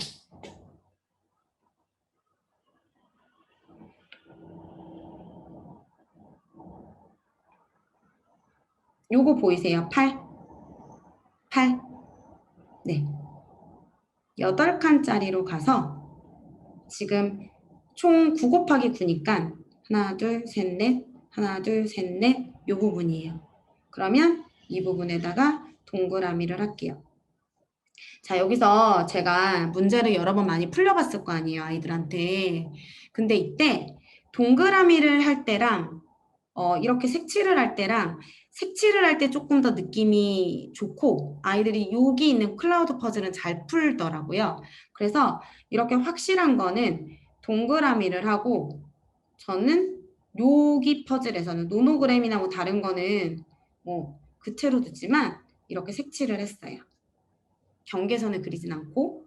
요거 보이세요? 8. 8. 네. 8칸짜리로 가서 지금 총 9 곱하기 9니까 하나, 둘, 셋, 넷, 하나, 둘, 셋, 넷 요 부분이에요. 그러면 이 부분에다가 동그라미를 할게요. 자, 여기서 제가 문제를 여러 번 많이 풀려봤을 거 아니에요, 아이들한테. 근데 이때 동그라미를 할 때랑 이렇게 색칠을 할 때랑 색칠을 할 때 조금 더 느낌이 좋고 아이들이 여기 있는 클라우드 퍼즐은 잘 풀더라고요. 그래서 이렇게 확실한 거는 동그라미를 하고 저는 여기 퍼즐에서는 노노그램이나 뭐 다른 거는 뭐 그채로 두지만 이렇게 색칠을 했어요. 경계선을 그리진 않고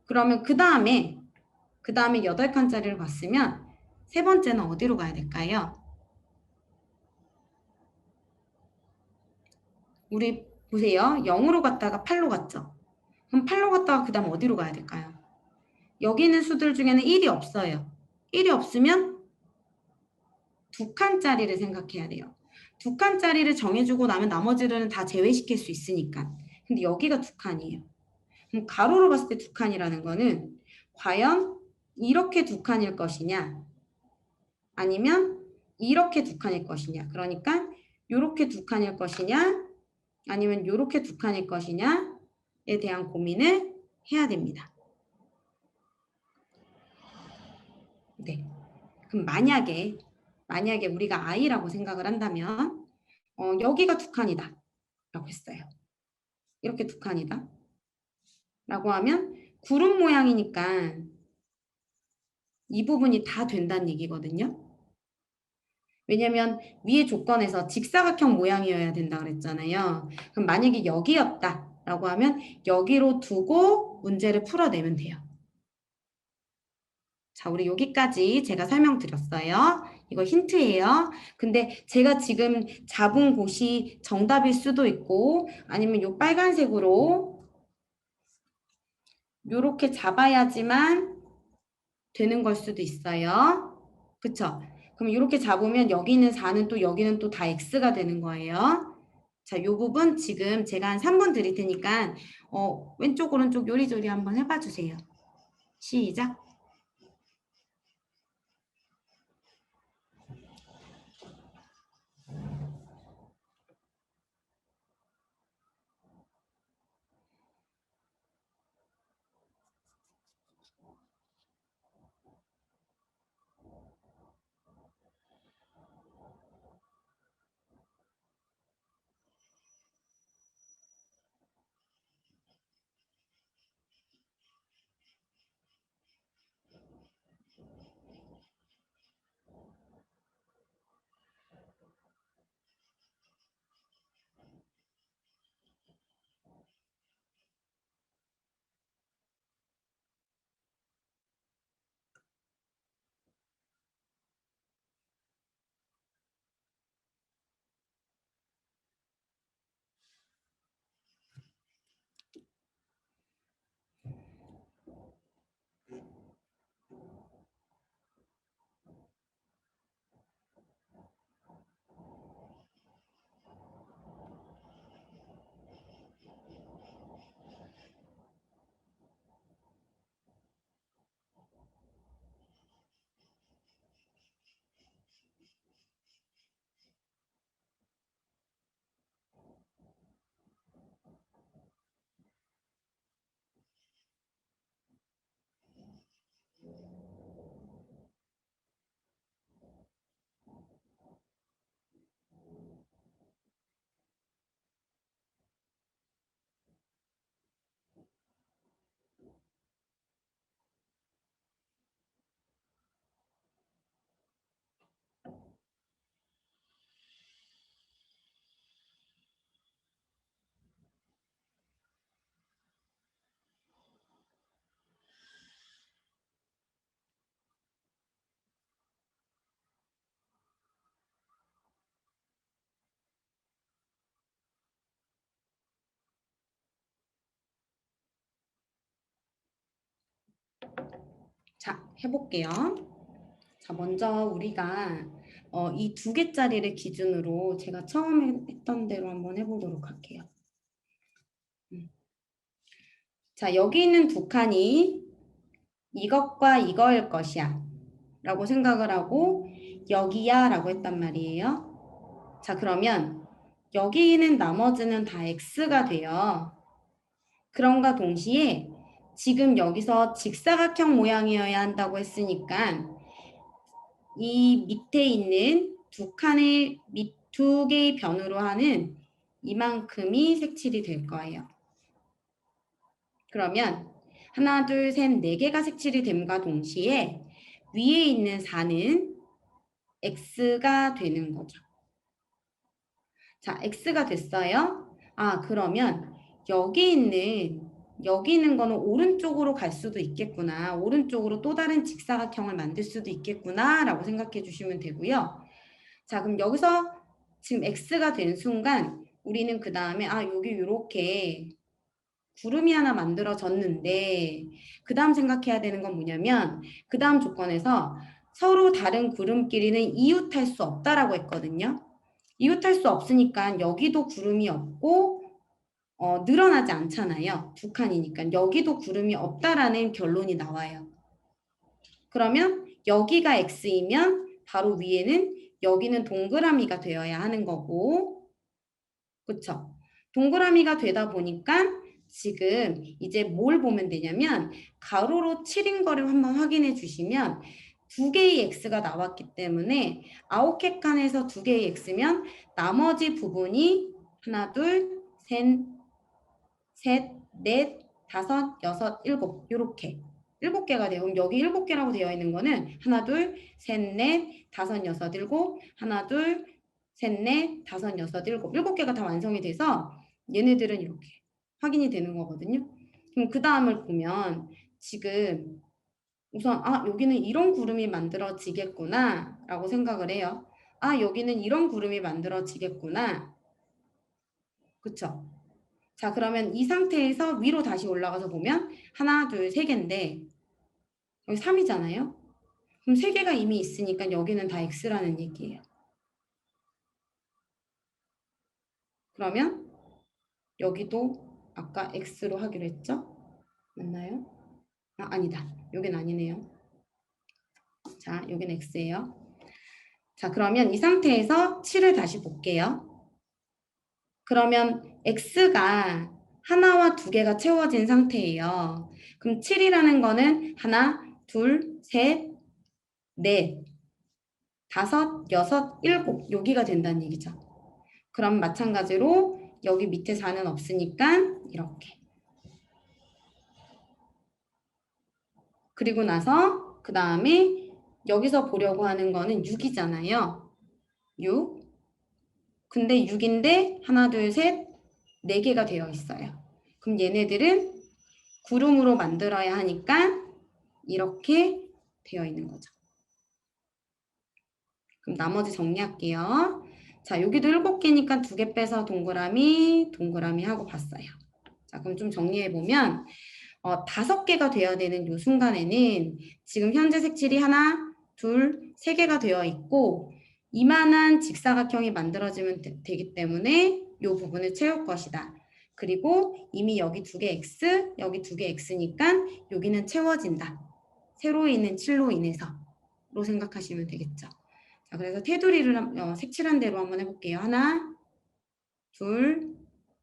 그러면 그 다음에 8칸짜리를 봤으면 세 번째는 어디로 가야 될까요? 우리 보세요. 0으로 갔다가 8로 갔죠. 그럼 8로 갔다가 그 다음 어디로 가야 될까요? 여기 있는 수들 중에는 1이 없어요. 1이 없으면 2칸짜리를 생각해야 돼요. 2칸짜리를 정해주고 나면 나머지를 다 제외시킬 수 있으니까. 근데 여기가 2칸이에요. 그럼 가로로 봤을 때 2칸이라는 거는 과연 이렇게 2칸일 것이냐 아니면 이렇게 2칸일 것이냐. 그러니까 이렇게 2칸일 것이냐 아니면 이렇게 2칸일 것이냐에 대한 고민을 해야 됩니다. 네. 그럼 만약에 우리가 i라고 생각을 한다면 여기가 2칸이다 라고 했어요. 이렇게 2칸이다 라고 하면 구름 모양이니까 이 부분이 다 된다는 얘기거든요. 왜냐면 위의 조건에서 직사각형 모양이어야 된다 그랬잖아요. 그럼 만약에 여기였다 라고 하면 여기로 두고 문제를 풀어내면 돼요. 자, 우리 여기까지 제가 설명드렸어요. 이거 힌트예요. 근데 제가 지금 잡은 곳이 정답일 수도 있고 아니면 요 빨간색으로 요렇게 잡아야지만 되는 걸 수도 있어요. 그쵸? 그럼 이렇게 잡으면 여기 있는 4는 또 여기는 또 다 x가 되는 거예요. 자, 요 부분 지금 제가 한 3분 드릴 테니까 왼쪽 오른쪽 요리조리 한번 해봐 주세요. 시작. 자, 해볼게요. 자, 먼저 우리가 이 2개짜리를 기준으로 제가 처음에 했던 대로 한번 해보도록 할게요. 자, 여기 있는 두 칸이 이것과 이거일 것이야 라고 생각을 하고 여기야 라고 했단 말이에요. 자, 그러면 여기 있는 나머지는 다 x가 돼요. 그럼과 동시에 지금 여기서 직사각형 모양이어야 한다고 했으니까 이 밑에 있는 두 칸의 두 개의 변으로 하는 이만큼이 색칠이 될 거예요. 그러면 하나, 둘, 셋, 네 개가 색칠이 됨과 동시에 위에 있는 4는 x가 되는 거죠. 자, x가 됐어요. 아, 그러면 여기 있는 거는 오른쪽으로 갈 수도 있겠구나. 오른쪽으로 또 다른 직사각형을 만들 수도 있겠구나 라고 생각해 주시면 되고요. 자, 그럼 여기서 지금 x가 된 순간 우리는 그 다음에 여기 이렇게 구름이 하나 만들어졌는데 그 다음 생각해야 되는 건 뭐냐면 그 다음 조건에서 서로 다른 구름끼리는 이웃할 수 없다라고 했거든요. 이웃할 수 없으니까 여기도 구름이 없고 늘어나지 않잖아요. 두 칸이니까 여기도 구름이 없다라는 결론이 나와요. 그러면 여기가 x이면 바로 위에는 여기는 동그라미가 되어야 하는 거고, 그쵸? 동그라미가 되다 보니까 지금 이제 뭘 보면 되냐면 가로로 7인 거를 한번 확인해 주시면 두 개의 x가 나왔기 때문에 9개 칸에서 두 개의 x면 나머지 부분이 하나, 둘, 셋, 넷, 다섯, 여섯, 일곱 이렇게 7개가 돼요. 그럼 여기 7개라고 되어 있는 거는 하나, 둘, 셋, 넷, 다섯, 여섯, 일곱 하나, 둘, 셋, 넷, 다섯, 여섯, 일곱 7개가 다 완성이 돼서 얘네들은 이렇게 확인이 되는 거거든요. 그럼 그 다음을 보면 지금 우선 여기는 이런 구름이 만들어지겠구나 라고 생각을 해요. 여기는 이런 구름이 만들어지겠구나. 그쵸? 자, 그러면 이 상태에서 위로 다시 올라가서 보면 하나, 둘, 세 개인데 여기 3이잖아요. 그럼 세 개가 이미 있으니까 여기는 다 x라는 얘기예요. 그러면 여기도 아까 x로 하기로 했죠? 맞나요? 아니다. 여긴 아니네요. 자, 여긴 x예요. 자, 그러면 이 상태에서 7을 다시 볼게요. 그러면 x가 하나와 두 개가 채워진 상태예요. 그럼 7이라는 거는 하나, 둘, 셋, 넷, 다섯, 여섯, 일곱 여기가 된다는 얘기죠. 그럼 마찬가지로 여기 밑에 4는 없으니까 이렇게. 그리고 나서 그 다음에 여기서 보려고 하는 거는 6이잖아요. 6. 근데 6인데 하나, 둘, 셋, 4개가 되어 있어요. 그럼 얘네들은 구름으로 만들어야 하니까 이렇게 되어 있는 거죠. 그럼 나머지 정리할게요. 자, 여기도 7개니까 2개 빼서 동그라미, 동그라미 하고 봤어요. 자, 그럼 좀 정리해보면 5개가 되어야 되는 이 순간에는 지금 현재 색칠이 하나, 둘, 3개가 되어 있고 이만한 직사각형이 만들어지면 되기 때문에 이 부분을 채울 것이다. 그리고 이미 여기 2개 x, 여기 2개 x니까 여기는 채워진다. 세로 있는 7로 인해서로 생각하시면 되겠죠. 자, 그래서 테두리를 색칠한 대로 한번 해볼게요. 하나, 둘,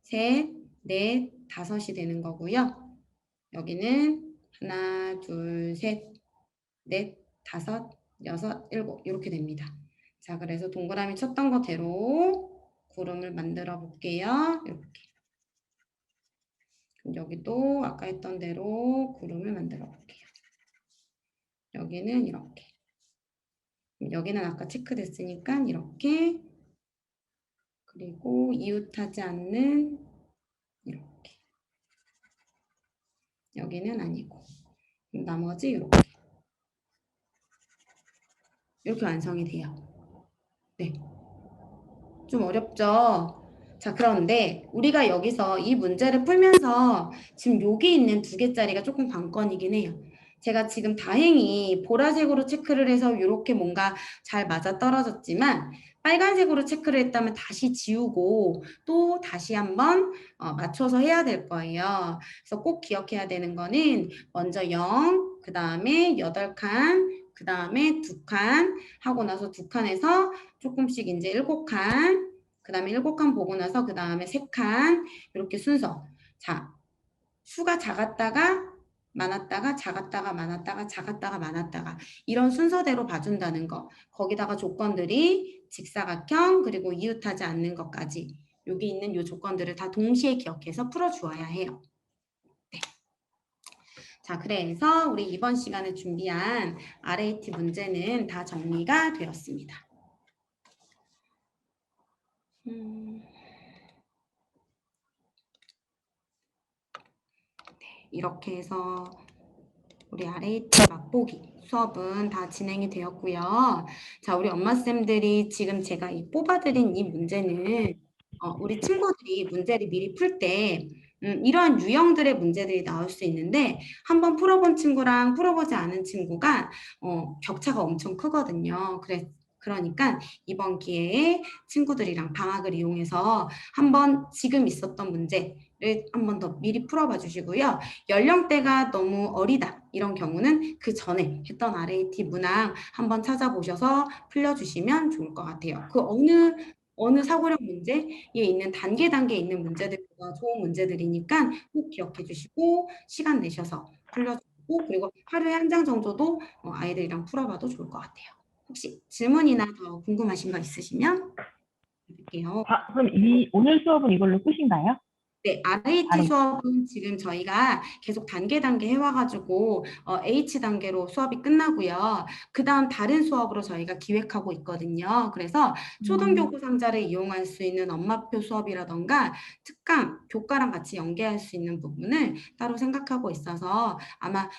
셋, 넷, 다섯이 되는 거고요. 여기는 하나, 둘, 셋, 넷, 다섯, 여섯, 일곱 이렇게 됩니다. 자, 그래서 동그라미 쳤던 거대로 구름을 만들어 볼게요. 이렇게. 여기도 아까 했던 대로 구름을 만들어 볼게요. 여기는 이렇게. 여기는 아까 체크됐으니까 이렇게. 그리고 이웃하지 않는 이렇게. 여기는 아니고. 나머지 이렇게. 이렇게 완성이 돼요. 네. 좀 어렵죠? 자, 그런데 우리가 여기서 이 문제를 풀면서 지금 여기 있는 2개짜리가 조금 관건이긴 해요. 제가 지금 다행히 보라색으로 체크를 해서 이렇게 뭔가 잘 맞아 떨어졌지만 빨간색으로 체크를 했다면 다시 지우고 또 다시 한번 맞춰서 해야 될 거예요. 그래서 꼭 기억해야 되는 거는 먼저 0, 그 다음에 8칸, 그 다음에 2칸 하고 나서 2칸에서 조금씩 이제 7칸, 그 다음에 7칸 보고 나서 그 다음에 3칸 이렇게 순서. 자, 수가 작았다가 많았다가 작았다가 많았다가 작았다가 많았다가 이런 순서대로 봐준다는 거. 거기다가 조건들이 직사각형 그리고 이웃하지 않는 것까지 여기 있는 이 조건들을 다 동시에 기억해서 풀어주어야 해요. 네. 자, 그래서 우리 이번 시간에 준비한 RAT 문제는 다 정리가 되었습니다. 이렇게 해서 우리 RAT 맛보기 수업은 다 진행이 되었고요. 자, 우리 엄마쌤들이 지금 제가 뽑아드린 이 문제는 우리 친구들이 문제를 미리 풀 때 이러한 유형들의 문제들이 나올 수 있는데 한번 풀어본 친구랑 풀어보지 않은 친구가 격차가 엄청 크거든요. 그러니까 이번 기회에 친구들이랑 방학을 이용해서 한번 지금 있었던 문제를 한번 더 미리 풀어봐 주시고요. 연령대가 너무 어리다 이런 경우는 그 전에 했던 RAT 문항 한번 찾아보셔서 풀려주시면 좋을 것 같아요. 그 어느 사고력 문제에 있는 단계 있는 문제들보다 좋은 문제들이니까 꼭 기억해 주시고 시간 내셔서 풀려주시고 그리고 하루에 한 장 정도도 아이들이랑 풀어봐도 좋을 것 같아요. 혹시 질문이나 더 궁금하신 거 있으시면 드릴게요. 그럼 오늘 수업은 이걸로 끝인가요? 네, RAT 수업은 지금 저희가 계속 단계 해와가지고 H 단계로 수업이 끝나고요. 그 다음 다른 수업으로 저희가 기획하고 있거든요. 그래서 초등교구 상자를 이용할 수 있는 엄마표 수업이라던가 특강, 교과랑 같이 연계할 수 있는 부분을 따로 생각하고 있어서 아마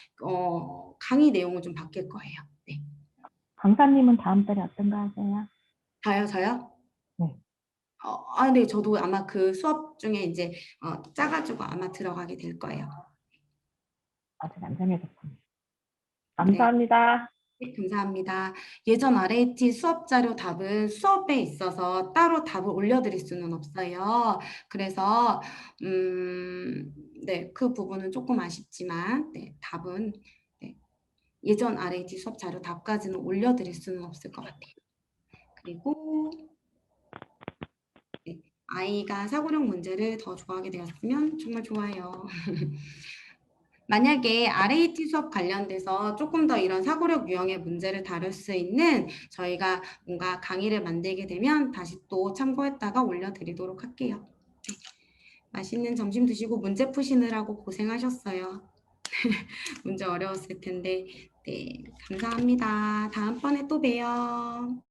강의 내용은 좀 바뀔 거예요. 네. 강사님은 다음 달에 어떤 거 하세요? 저요? 네. 네, 저도 아마 그 수업 중에 이제 짜가지고 아마 들어가게 될 거예요. 아직 안 정해졌군요. 감사합니다. 네, 감사합니다. 예전 RAT 수업 자료 답은 수업에 있어서 따로 답을 올려드릴 수는 없어요. 그래서 네, 그 부분은 조금 아쉽지만 네, 답은 네, 예전 RAT 수업 자료 답까지는 올려드릴 수는 없을 것 같아요. 그리고 네, 아이가 사고력 문제를 더 좋아하게 되었으면 정말 좋아요. 만약에 RAT 수업 관련돼서 조금 더 이런 사고력 유형의 문제를 다룰 수 있는 저희가 뭔가 강의를 만들게 되면 다시 또 참고했다가 올려드리도록 할게요. 네. 맛있는 점심 드시고 문제 푸시느라고 고생하셨어요. 문제 어려웠을 텐데. 네, 감사합니다. 다음번에 또 봬요.